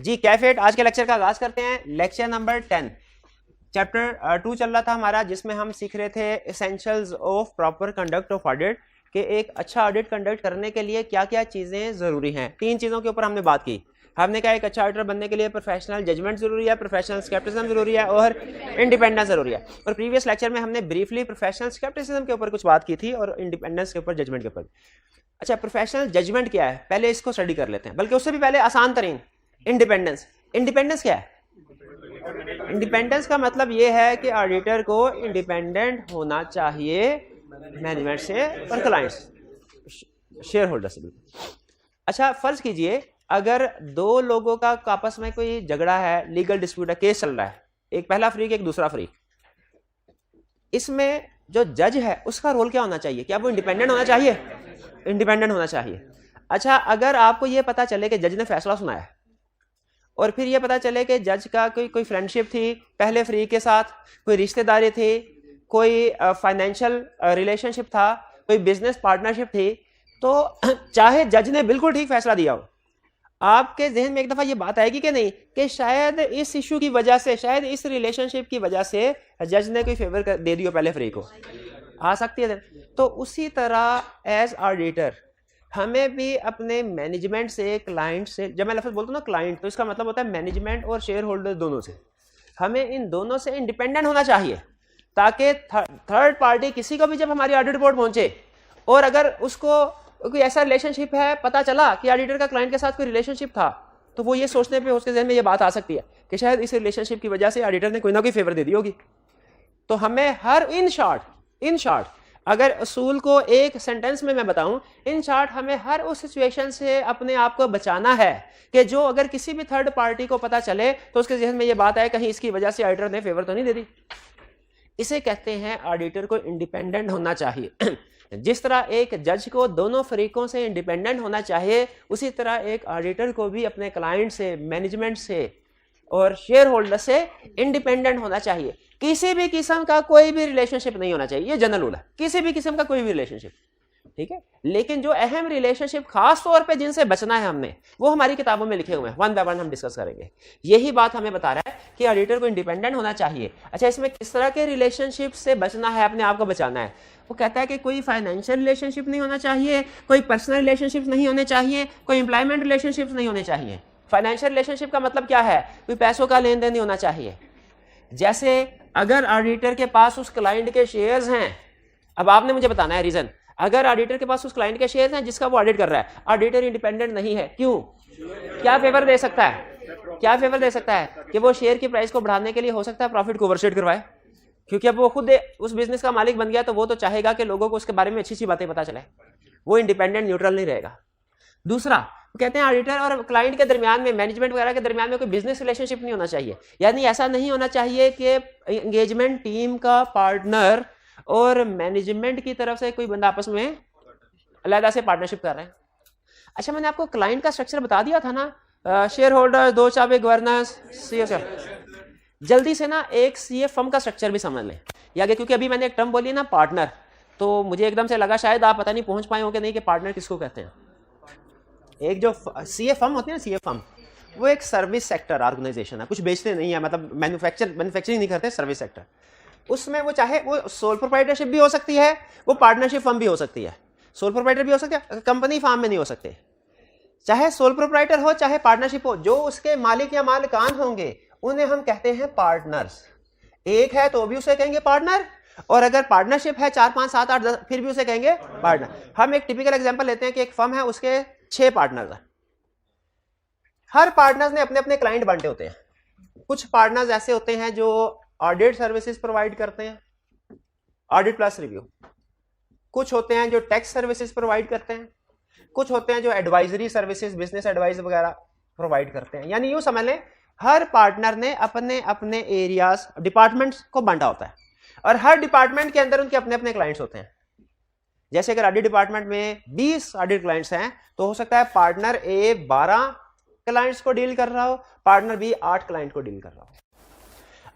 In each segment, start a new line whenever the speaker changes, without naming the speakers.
जी कैफेट, आज के लेक्चर का आगाज करते हैं। लेक्चर नंबर 10, चैप्टर 2 चल रहा था हमारा, जिसमें हम सीख रहे थे essentials of proper conduct of audit, कि एक अच्छा ऑडिट कंडक्ट करने के लिए क्या क्या चीज़ें ज़रूरी हैं। 3 चीज़ों के ऊपर हमने बात की। हमने कहा एक अच्छा ऑडिटर बनने के लिए प्रोफेशनल जजमेंट ज़रूरी है, प्रोफेशनल स्केप्टिसिज्म ज़रूरी है और इंडिपेंडेंस ज़रूरी है। और प्रीवियस लेक्चर में हमने ब्रीफली प्रोफेशनल स्केप्टिसिज्म के ऊपर कुछ बात की थी और इंडिपेंडेंस के ऊपर, जजमेंट के ऊपर। अच्छा, प्रोफेशनल जजमेंट क्या है, पहले इसको स्टडी कर लेते हैं, बल्कि उससे भी पहले आसान तरीन इंडिपेंडेंस। इंडिपेंडेंस क्या है? इंडिपेंडेंस का मतलब यह है कि ऑडिटर को इंडिपेंडेंट होना चाहिए मैनेजमेंट से और क्लाइंट्स, शेयर होल्डर से। अच्छा, फर्ज कीजिए अगर दो लोगों का आपस में कोई झगड़ा है, लीगल डिस्प्यूट है, केस चल रहा है, एक पहला फ्रीक एक दूसरा फ्रीक, इसमें जो जज है उसका रोल क्या होना चाहिए? क्या वो इंडिपेंडेंट होना चाहिए? इंडिपेंडेंट होना चाहिए। अच्छा, अगर आपको यह पता चले कि जज ने फैसला सुनाया और फिर यह पता चले कि जज का कोई फ्रेंडशिप थी पहले फ्री के साथ, कोई रिश्तेदारी थी, कोई फाइनेंशियल रिलेशनशिप था, कोई बिजनेस पार्टनरशिप थी, तो चाहे जज ने बिल्कुल ठीक फैसला दिया हो, आपके जहन में एक दफा ये बात आएगी कि नहीं कि शायद इस इशू की वजह से, शायद इस रिलेशनशिप की वजह से जज ने कोई फेवर दे दिया पहले फ्री को, आ सकती है। तो उसी तरह एज ऑडिटर हमें भी अपने मैनेजमेंट से, क्लाइंट से, जब मैं लफ्ज़ बोलता हूँ ना क्लाइंट, तो इसका मतलब होता है मैनेजमेंट और शेयर होल्डर दोनों से, हमें इन दोनों से इंडिपेंडेंट होना चाहिए, ताकि थर्ड पार्टी किसी को भी जब हमारी ऑडिट रिपोर्ट पहुंचे और अगर उसको कोई ऐसा रिलेशनशिप है, पता चला कि ऑडिटर का क्लाइंट के साथ कोई रिलेशनशिप था, तो वो ये सोचने पे उसके जहन में ये बात आ सकती है कि शायद इस रिलेशनशिप की वजह से ऑडिटर ने कोई ना कोई फेवर दे दी होगी। तो हमें हर इन शॉर्ट अगर असूल को एक सेंटेंस में मैं बताऊं, इन शॉर्ट हमें हर उस सिचुएशन से अपने आप को बचाना है कि जो अगर किसी भी थर्ड पार्टी को पता चले तो उसके जहन में ये बात आए कहीं इसकी वजह से ऑडिटर ने फेवर तो नहीं दे दी। इसे कहते हैं ऑडिटर को इंडिपेंडेंट होना चाहिए। जिस तरह एक जज को दोनों फरीकों से इंडिपेंडेंट होना चाहिए, उसी तरह एक ऑडिटर को भी अपने क्लाइंट से, मैनेजमेंट से और शेयर होल्डर से इंडिपेंडेंट होना चाहिए। किसी भी किस्म का कोई भी रिलेशनशिप नहीं होना चाहिए, ये जनरल रूल है, किसी भी किस्म का कोई भी रिलेशनशिप, ठीक है। लेकिन जो अहम रिलेशनशिप खास तौर पे जिनसे बचना है हमने, वो हमारी किताबों में लिखे हुए हैं, वन बाय वन हम डिस्कस करेंगे। यही बात हमें बता रहा है कि ऑडिटर को इंडिपेंडेंट होना चाहिए। अच्छा, इसमें किस तरह के रिलेशनशिप से बचना है, अपने आप को बचाना है? वो कहता है कि कोई फाइनेंशियल रिलेशनशिप नहीं होना चाहिए, कोई पर्सनल रिलेशनशिप नहीं होने चाहिए, कोई एम्प्लॉयमेंट रिलेशनशिप नहीं होने चाहिए। फाइनेंशियल रिलेशनशिप का मतलब क्या है? कोई पैसों का लेन देन नहीं होना चाहिए। जैसे अगर ऑडिटर के पास उस क्लाइंट के शेयर्स हैं, अब आपने मुझे बताना है रीजन। अगर ऑडिटर के पास उस क्लाइंट के शेयर्स हैं जिसका वो ऑडिट कर रहा है, ऑडिटर इंडिपेंडेंट नहीं है, क्यों? क्या फेवर दे सकता है? क्या फेवर दे सकता है कि वो शेयर की प्राइस को बढ़ाने के लिए हो सकता है प्रॉफिट को ओवरशूट करवाए, क्योंकि अब वो खुद उस बिजनेस का मालिक बन गया, तो वो तो चाहेगा कि लोगों को उसके बारे में अच्छी अच्छी बातें पता चले, वो इंडिपेंडेंट न्यूट्रल नहीं रहेगा। दूसरा, कहते हैं ऑडिटर और क्लाइंट के दरमियान में, मैनेजमेंट वगैरह के दरमियान में कोई बिजनेस रिलेशनशिप नहीं होना चाहिए। यानी ऐसा नहीं होना चाहिए कि एंगेजमेंट टीम का पार्टनर और मैनेजमेंट की तरफ से कोई बंदा आपस में अलग से पार्टनरशिप कर रहे हैं। अच्छा, मैंने आपको क्लाइंट का स्ट्रक्चर बता दिया था ना, शेयर होल्डर, दो चाबे गवर्नर्स, सीएफ। जल्दी से ना एक सीएफ फर्म का स्ट्रक्चर भी समझ लें या आगे, क्योंकि अभी मैंने एक टर्म बोली ना पार्टनर, तो मुझे एकदम से लगा शायद आप पता नहीं पहुंच पाए हो कि नहीं कि पार्टनर किसको कहते हैं। एक जो सीएफ फर्म होती है ना, सीएफ फर्म, वो एक सर्विस सेक्टर ऑर्गेनाइजेशन है, कुछ बेचते नहीं है, मतलब मैन्युफैक्चरिंग नहीं करते, सर्विस सेक्टर। उसमें वो चाहे वो सोल प्रोप्राइटरशिप भी हो सकती है, वो पार्टनरशिप फर्म भी हो सकती है, सोल प्रोप्राइटर भी हो सकती है, कंपनी फार्म में नहीं हो सकते। चाहे सोल प्रोप्राइटर हो चाहे पार्टनरशिप हो, जो उसके मालिक या मालिकान होंगे उन्हें हम कहते हैं पार्टनर्स। एक है तो भी उसे कहेंगे पार्टनर, और अगर पार्टनरशिप है 4 5 7 8 10 फिर भी उसे कहेंगे पार्टनर। हम एक टिपिकल एग्जांपल लेते हैं कि एक फर्म है, उसके 6 पार्टनर्स हैं। हर पार्टनर्स ने अपने अपने क्लाइंट बांटे होते हैं। कुछ पार्टनर्स ऐसे होते हैं जो ऑडिट सर्विसेज प्रोवाइड करते हैं, ऑडिट प्लस रिव्यू। कुछ होते हैं जो टैक्स सर्विसेज प्रोवाइड करते हैं, कुछ होते हैं जो एडवाइजरी सर्विसेज, बिजनेस एडवाइस वगैरह प्रोवाइड करते हैं। यानी यूं समझ लें, हर पार्टनर ने अपने अपने एरियाज, डिपार्टमेंट्स को बांटा होता है, और हर डिपार्टमेंट के अंदर उनके अपने अपने क्लाइंट्स होते हैं। जैसे अगर ऑडिट डिपार्टमेंट में 20 ऑडिट क्लाइंट्स हैं, तो हो सकता है पार्टनर ए 12 क्लाइंट्स को डील कर रहा हो, पार्टनर बी 8 क्लाइंट को डील कर रहा हो।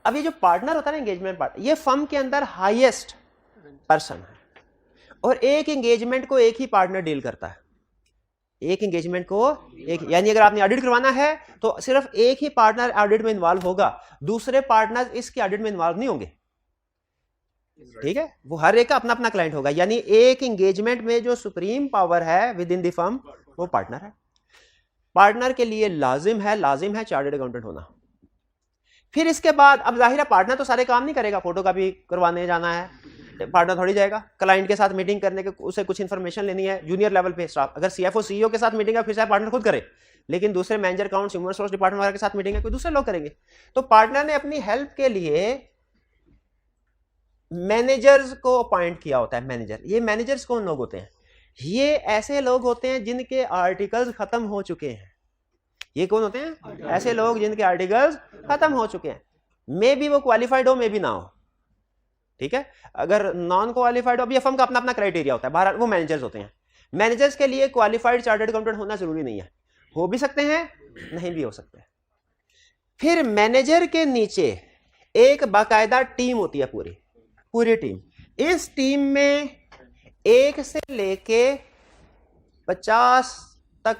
अब ये जो पार्टनर होता है ना, एंगेजमेंट पार्टनर, ये फर्म के अंदर हाईएस्ट पर्सन है, और एक एंगेजमेंट को एक ही पार्टनर डील करता है। एक एंगेजमेंट को एक, यानी अगर आपने ऑडिट करवाना है तो सिर्फ एक ही पार्टनर ऑडिट में इन्वॉल्व होगा, दूसरे पार्टनर इसके ऑडिट में इन्वॉल्व नहीं होंगे। ठीक है, वो हर एक का अपना अपना क्लाइंट होगा, यानी एक एंगेजमेंट में जो सुप्रीम पावर है विद इन द फर्म वो पार्टनर है। पार्टनर के लिए लाजिम है चार्टर्ड अकाउंटेंट होना। फिर इसके बाद अब जाहिर है पार्टनर तो सारे काम नहीं करेगा, फोटो का भी करवाने जाना है पार्टनर थोड़ी जाएगा, क्लाइंट के साथ मीटिंग करने के उसे कुछ इंफॉर्मेशन लेनी है, जूनियर लेवल पे स्टाफ, अगर सीएफओ सीईओ के साथ मीटिंग है फिर चाहे पार्टनर खुद करे, लेकिन दूसरे manager accounts human resource department वाले के साथ मीटिंग है कोई दूसरे लोग करेंगे। तो पार्टनर ने अपनी हेल्प के लिए मैनेजर्स को अपॉइंट किया होता है। मैनेजर, ये मैनेजर्स कौन लोग होते हैं? ये ऐसे लोग होते हैं जिनके आर्टिकल्स खत्म हो चुके हैं। ये कौन होते हैं? ऐसे लोग जिनके आर्टिकल्स खत्म हो चुके हैं, मे बी वो क्वालिफाइड हो मे बी ना हो। ठीक है, अगर नॉन क्वालिफाइड हो, अभी फर्म का अपना अपना क्राइटेरिया होता है, बाहर वो मैनेजर्स होते हैं। मैनेजर्स के लिए क्वालिफाइड चार्टर्ड अकाउंटेंट होना जरूरी नहीं है, हो भी सकते हैं नहीं भी हो सकते हैं। फिर मैनेजर के नीचे एक बाकायदा टीम होती है, पूरी टीम। इस टीम में 1 से लेके 50 तक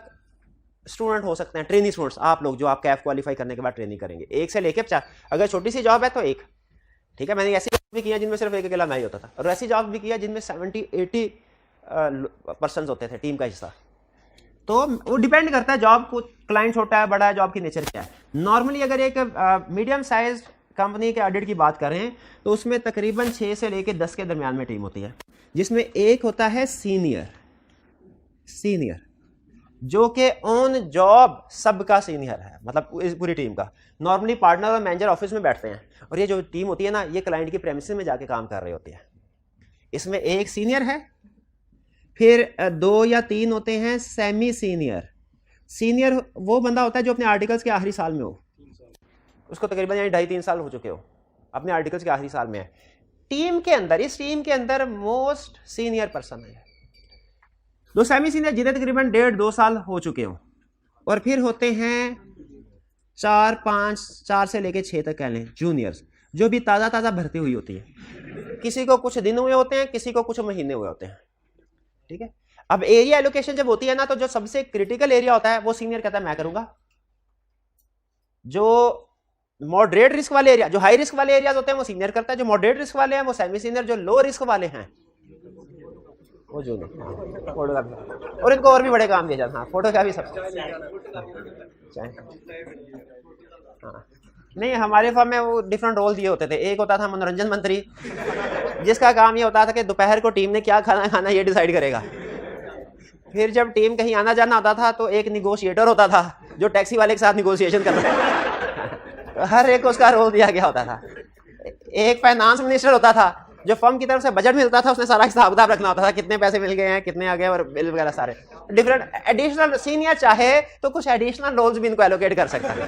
स्टूडेंट हो सकते हैं, ट्रेनी स्टूडेंट्स, आप लोग जो आप कैफ क्वालिफाई करने के बाद ट्रेनिंग करेंगे, 1 से लेके 50। अगर छोटी सी जॉब है तो 1। ठीक है, मैंने ऐसी जॉब भी किया जिनमें सिर्फ एक अकेला मैं ही होता था, और ऐसी जॉब भी किया जिनमें 70-80 पर्सन होते थे टीम का हिस्सा। तो वो डिपेंड करता है जॉब को, क्लाइंट छोटा है बड़ा है, जॉब की नेचर क्या है। नॉर्मली अगर एक मीडियम साइज कंपनी के ऑडिट की बात करें तो उसमें तकरीबन 6 से लेकर 10 के दरमियान में टीम होती है, जिसमें एक होता है सीनियर जो कि ऑन जॉब सबका सीनियर है, मतलब इस पूरी टीम का। नॉर्मली पार्टनर और मैनेजर ऑफिस में बैठते हैं, और ये जो टीम होती है ना, ये क्लाइंट की प्रेमिसेस में जाके काम कर रही होती है। इसमें एक सीनियर है, फिर 2 या 3 होते हैं सेमी सीनियर। सीनियर वो बंदा होता है जो अपने आर्टिकल्स के आखिरी साल में हो, उसको तकरीबन यानी 2.5-3 साल हो चुके हो, अपने आर्टिकल्स के आखिरी साल में है। टीम के अंदर, इस टीम के अंदर मोस्ट सीनियर पर्सन है 2 सेमी सीनियर जिन्हें तकरीबन 1.5-2 साल हो चुके हो, और फिर होते हैं 4 से लेके 6 तक कह लें जूनियर्स, जो भी ताज़ा भर्ती हुई होती है। किसी को कुछ दिन हुए होते हैं, किसी को कुछ महीने हुए होते हैं। ठीक है, अब एरिया एलोकेशन जब होती है ना, तो जो सबसे क्रिटिकल एरिया होता है वो सीनियर कहता है मैं करूंगा। जो मॉडरेट रिस्क वाले एरिया, जो हाई रिस्क वाले एरियाज होते हैं वो सीनियर करता है, जो मॉडरेट रिस्क वाले हैं वो सेमी सीनियर, जो लो रिस्क वाले हैं वो जूनियर। फोटो का भी, और इनको और भी बड़े काम दिए जाते हैं, फोटो का भी सब। हाँ, नहीं हमारे फर्म में वो डिफरेंट रोल दिए होते थे। एक होता था मनोरंजन मंत्री, जिसका काम ये होता था कि दोपहर को टीम ने क्या खाना ये डिसाइड करेगा। फिर जब टीम कहीं आना जाना होता था तो एक निगोशिएटर होता था जो टैक्सी वाले के साथ निगोशिएशन करता था। हर एक को उसका रोल दिया गया होता था। एक फाइनेंस मिनिस्टर होता था जो फर्म की तरफ से बजट मिलता था, उसने सारा हिसाब किताब रखना होता था, कितने पैसे मिल गए हैं, कितने आ गए, और बिल वगैरह सारे डिफरेंट एडिशनल। सीनियर चाहे तो कुछ एडिशनल रोल्स भी इनको एलोकेट कर सकता है।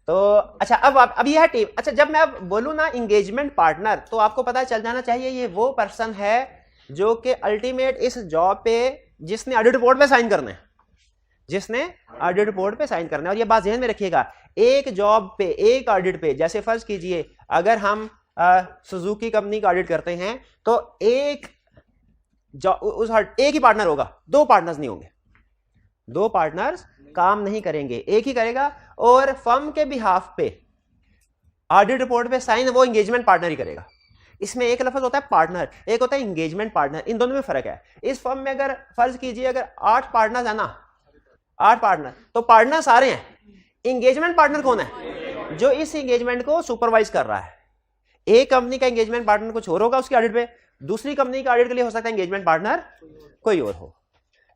तो अच्छा, अब यह टीम। अच्छा, जब मैं अब बोलूँ ना एंगेजमेंट पार्टनर, तो आपको पता चल जाना चाहिए ये वो पर्सन है जो कि अल्टीमेट इस जॉब पे जिसने ऑडिट रिपोर्ट पे साइन करना है, और ये बात ध्यान में रखिएगा, एक जॉब पे, एक ऑडिट पे, जैसे फर्ज कीजिए अगर हम सुजुकी कंपनी का ऑडिट करते हैं तो एक ही पार्टनर होगा, 2 पार्टनर्स नहीं होंगे, 2 पार्टनर्स काम नहीं करेंगे, एक ही करेगा। और फर्म के बिहाफ पे ऑडिट रिपोर्ट पे साइन वो एंगेजमेंट पार्टनर ही करेगा। इसमें एक लफ्ज होता है पार्टनर, एक होता है एंगेजमेंट पार्टनर, इन दोनों में फर्क है। इस फर्म में अगर फर्ज कीजिए अगर 8 पार्टनर्स है ना, 8 पार्टनर, तो पार्टनर सारे हैं। एंगेजमेंट पार्टनर कौन है? जो इस एंगेजमेंट को सुपरवाइज कर रहा है। एक कंपनी का एंगेजमेंट पार्टनर कुछ और होगा उसकी ऑडिट पे, दूसरी कंपनी का ऑडिट के लिए हो सकता है एंगेजमेंट पार्टनर कोई और हो।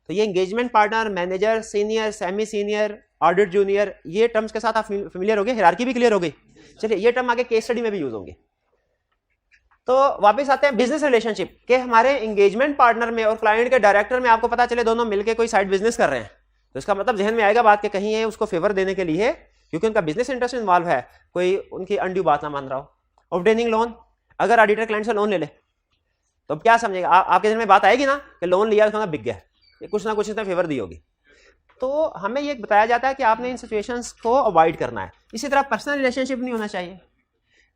तो ये engagement partner, manager, senior, semi senior, audit junior, ये टर्म्स के साथ आप फेमिलियर हो गए, हायरार्की भी क्लियर हो गई। चलिए, ये टर्म आगे केस स्टडी में भी यूज होंगे। तो वापस आते हैं बिजनेस रिलेशनशिप के हमारे एंगेजमेंट पार्टनर में और क्लाइंट के डायरेक्टर में आपको पता चले दोनों मिलकर कोई साइड बिजनेस कर रहे हैं, तो इसका मतलब जहन में आएगा बात कि कहीं ये उसको फेवर देने के लिए, क्योंकि उनका बिजनेस इंटरेस्ट इन्वॉल्व है, कोई उनकी अनड्यू बात ना मान रहा हो। ऑब्टेनिंग लोन, अगर ऑडिटर क्लाइंट से लोन ले ले तो क्या समझेगा? आपके जहन में बात आएगी ना कि लोन लिया तो बिक गया, ये कुछ ना कुछ इसने फेवर दी होगी। तो हमें ये बताया जाता है कि आपने इन सिचुएशंस को अवॉइड करना है। इसी तरह पर्सनल रिलेशनशिप नहीं होना चाहिए।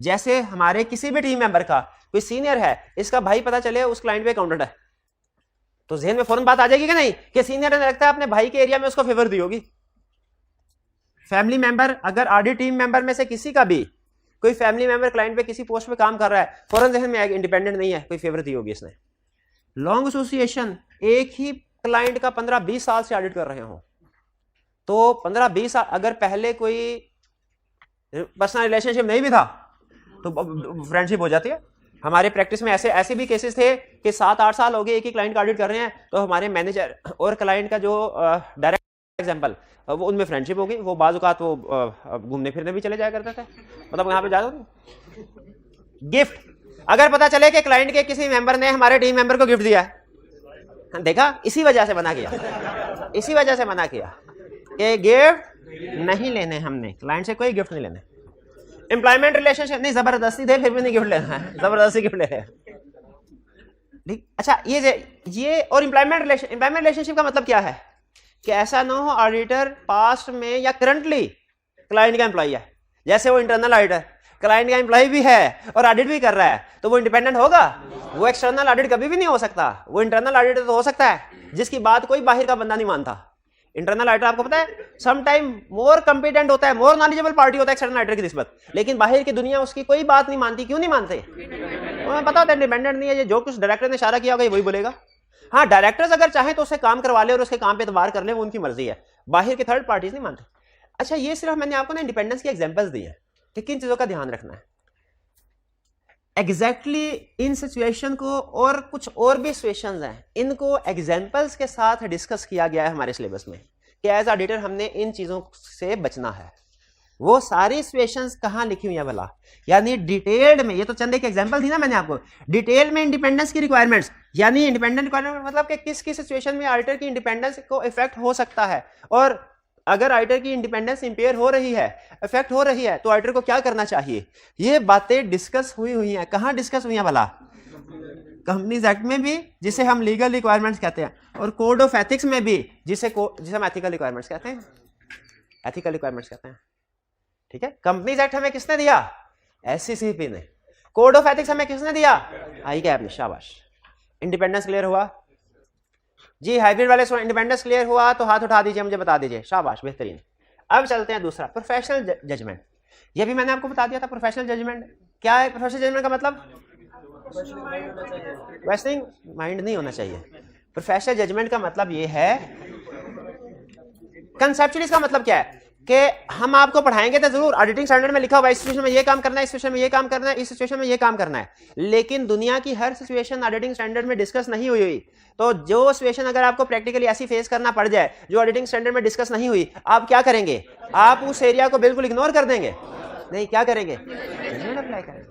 जैसे हमारे किसी भी टीम मेंबर का कोई सीनियर है, इसका भाई पता चले उस क्लाइंट पे अकाउंटेंट है, तो जहन में फौरन बात आ जाएगी कि नहीं कि सीनियर ने लगता है अपने भाई के एरिया में उसको फेवर दी होगी। फैमिली मेंबर, अगर ऑडिट टीम मेंबर में से किसी का भी कोई फैमिली मेंबर क्लाइंट पे किसी पोस्ट पे काम कर रहा है, फौरन जहन में आएगा इंडिपेंडेंट नहीं है, कोई फेवर दी होगी इसने। लॉन्ग एसोसिएशन, एक ही क्लाइंट का 15-20 साल से ऑडिट कर रहे हो, तो 15-20 साल, अगर पहले कोई पर्सनल रिलेशनशिप नहीं भी था तो फ्रेंडशिप हो जाती है। हमारे प्रैक्टिस में ऐसे भी केसेस थे कि 7-8 साल हो गए एक ही क्लाइंट का ऑडिट कर रहे हैं, तो हमारे मैनेजर और क्लाइंट का जो डायरेक्ट एग्जांपल, वो उनमें फ्रेंडशिप हो गई। वो बाज़ औक़ात वो घूमने फिरने भी चले जाया करते थे, मतलब यहाँ पे जाओ। गिफ्ट, अगर पता चले कि क्लाइंट के किसी मेंबर ने हमारे टीम मेंबर को गिफ्ट दिया है, देखा, इसी वजह से मना किया, इसी वजह से मना किया कि गिफ्ट नहीं लेने, हमने क्लाइंट से कोई गिफ्ट नहीं लेने। एम्प्लॉयमेंट रिलेशनशिप, नहीं जबरदस्ती थे फिर भी नहीं गिफ्ट लेना है, जबरदस्ती गिफ्ट ले रहे हैं, ठीक। अच्छा, ये और एम्प्लॉयमेंट रिलेशनशिप का मतलब क्या है कि ऐसा ना हो ऑडिटर पास्ट में या करंटली क्लाइंट का एम्प्लॉय है, जैसे वो इंटरनल ऑडिटर क्लाइंट का एम्प्लॉय भी है और ऑडिट भी कर रहा है, तो वो इंडिपेंडेंट होगा? वो एक्सटर्नल ऑडिट कभी भी नहीं हो सकता। वो इंटरनल ऑडिटर तो हो सकता है जिसकी बात कोई बाहर का बंदा नहीं मानता। इंटरनल ऑडिटर आपको पता है सम टाइम मोर कंपिटेंट होता है, मोर नॉलेजेबल पार्टी होता है एक्सटर्नल ऑडिटर की निस्बत, लेकिन बाहर की दुनिया उसकी कोई बात नहीं मानती। क्यों नहीं मानते? उन्हें पता होता है इंडिपेंडेंट नहीं है, ये जो कुछ डायरेक्टर ने इशारा किया होगा वही बोलेगा। हाँ, डायरेक्टर्स अगर चाहे तो उससे काम करवा ले और उसके काम पे एतबार कर ले, वो उनकी मर्जी है, बाहर की थर्ड पार्टीज नहीं मानते। अच्छा, ये सिर्फ मैंने आपको ना इंडिपेंडेंस की एग्जांपल्स दी है कि किन चीजों का ध्यान रखना है एग्जैक्टली इन सिचुएशन को, और कुछ और भी सिचुएशंस हैं, इनको एग्जांपल्स के साथ डिस्कस किया गया है हमारे सिलेबस में कि एज ऑडिटर हमने इन चीजों से बचना है। वो सारी सिचुएशंस कहां लिखी हुई है भला, यानी डिटेल्ड में। ये तो चंद एक एग्जांपल थी ना मैंने आपको, डिटेल में इंडिपेंडेंस की रिक्वायरमेंट्स, यानी इंडिपेंडेंट रिक्वायरमेंट मतलब कि किस किस सिचुएशन में ऑडिटर की इंडिपेंडेंस को इफेक्ट हो सकता है, और अगर ऑडिटर की इंडिपेंडेंस इंपेयर हो रही है, इफेक्ट हो रही है, तो ऑडिटर को क्या करना चाहिए। ये बातें डिस्कस हुई हैं। कहां डिस्कस हुई हैं भला? कंपनीज एक्ट में भी, जिसे हम लीगल रिक्वायरमेंट्स कहते हैं, और कोड ऑफ एथिक्स में भी, जिसे हम एथिकल रिक्वायरमेंट्स कहते हैं, एथिकल रिक्वायरमेंट्स कहते हैं, ठीक है। कंपनीज एक्ट हमें किसने दिया? एससीसीपी ने। कोड ऑफ एथिक्स हमें किसने दिया? आईकैप ने। शाबाश, इंडिपेंडेंस क्लियर हुआ जी। हाइब्रिड वाले इंडिपेंडेंस क्लियर हुआ तो हाथ उठा दीजिए, मुझे बता दीजिए। शाबाश, बेहतरीन। अब चलते हैं दूसरा, प्रोफेशनल जजमेंट। ये भी मैंने आपको बता दिया था। प्रोफेशनल जजमेंट क्या है? प्रोफेशनल जजमेंट का मतलब वेस्टिंग माइंड नहीं होना चाहिए। प्रोफेशनल जजमेंट का मतलब ये है, कंसेप्चुअली इसका मतलब क्या है कि हम आपको पढ़ाएंगे तो जरूर ऑडिटिंग स्टैंडर्ड में लिखा हुआ है, इस सिचुएशन में ये काम करना है, इस सिचुएशन में ये काम करना है, इस सिचुएशन में ये काम करना है, लेकिन दुनिया की हर सिचुएशन ऑडिटिंग स्टैंडर्ड में डिस्कस नहीं हुई। तो जो सिचुएशन अगर आपको प्रैक्टिकली ऐसी फेस करना पड़ जाए जो ऑडिटिंग स्टैंडर्ड में डिस्कस नहीं हुई, आप क्या करेंगे? आप उस एरिया को बिल्कुल इग्नोर कर देंगे? नहीं, क्या करेंगे? जजमेंट अप्लाई करेंगे।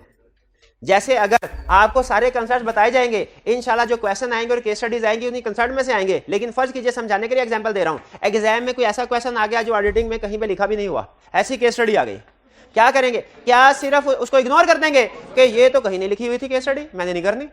जैसे अगर आपको सारे कंसेप्ट बताए जाएंगे, इंशाल्लाह जो क्वेश्चन आएंगे और केस स्टडीज आएंगी उन्हीं कंसेप्ट में से आएंगे, लेकिन फर्ज कीजिए समझाने के लिए एग्जांपल दे रहा हूं, एग्जाम में कोई ऐसा क्वेश्चन आ गया जो ऑडिटिंग में कहीं पे लिखा भी नहीं हुआ, ऐसी केस स्टडी आ गई, क्या करेंगे? क्या सिर्फ उसको इग्नोर कर देंगे कि ये तो कहीं नहीं लिखी हुई थी केस स्टडी, मैंने नहीं करनी,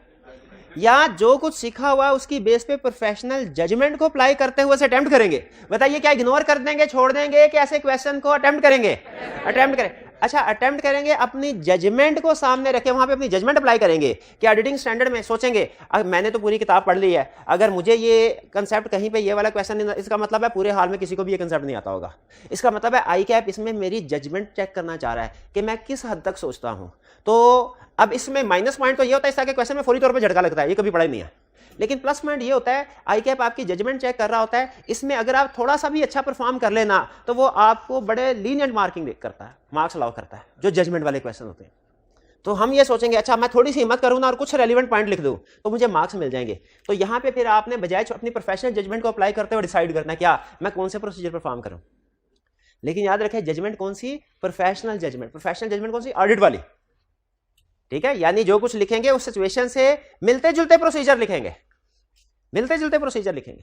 या जो कुछ सीखा हुआ उसकी बेस पे प्रोफेशनल जजमेंट को अप्लाई करते हुए अटेम्प्ट करेंगे? बताइए, क्या इग्नोर कर देंगे, छोड़ देंगे, कि ऐसे क्वेश्चन को अटेम्प्ट करेंगे? अटेम्प्ट करें। अच्छा, अटेम्प्ट करेंगे, अपनी जजमेंट को सामने रखे, वहां पे अपनी जजमेंट अप्लाई करेंगे कि ऑडिटिंग स्टैंडर्ड में सोचेंगे, मैंने तो पूरी किताब पढ़ ली है, अगर मुझे ये कंसेप्ट कहीं पे ये वाला क्वेश्चन, इसका मतलब है पूरे हाल में किसी को भी ये कंसेप्ट नहीं आता होगा, इसका मतलब है आईकैप इसमें मेरी जजमेंट चेक करना चाह रहा है कि मैं किस हद तक सोचता हूं। तो अब इसमें माइनस पॉइंट तो ये होता है इस तरह के क्वेश्चन में फौरी तौर पर झटका लगता है, ये कभी पढ़ा ही नहीं है, लेकिन प्लस पॉइंट ये होता है आईकैप आपकी जजमेंट चेक कर रहा होता है, इसमें अगर आप थोड़ा सा भी अच्छा परफॉर्म कर लेना तो वो आपको बड़े लीनियंट मार्किंग करता है, मार्क्स अलाउ करता है, जो जजमेंट वाले क्वेश्चन होते हैं। तो हम ये सोचेंगे, अच्छा मैं थोड़ी सी हिम्मत करूँ ना और कुछ रेलिवेंट पॉइंट लिख दूँ तो मुझे मार्क्स मिल जाएंगे। तो यहाँ पे फिर आपने बजाय अपनी प्रोफेशनल जजमेंट को अप्लाई करते हुए डिसाइड करना क्या मैं कौन से प्रोसीजर परफॉर्म करूँ। लेकिन याद रखें, जजमेंट कौन सी? Professional judgement. प्रोफेशनल जजमेंट कौन सी? ऑडिट वाली, ठीक है। यानी जो कुछ लिखेंगे उस सिचुएशन से मिलते जुलते प्रोसीजर लिखेंगे, मिलते जुलते प्रोसीजर लिखेंगे,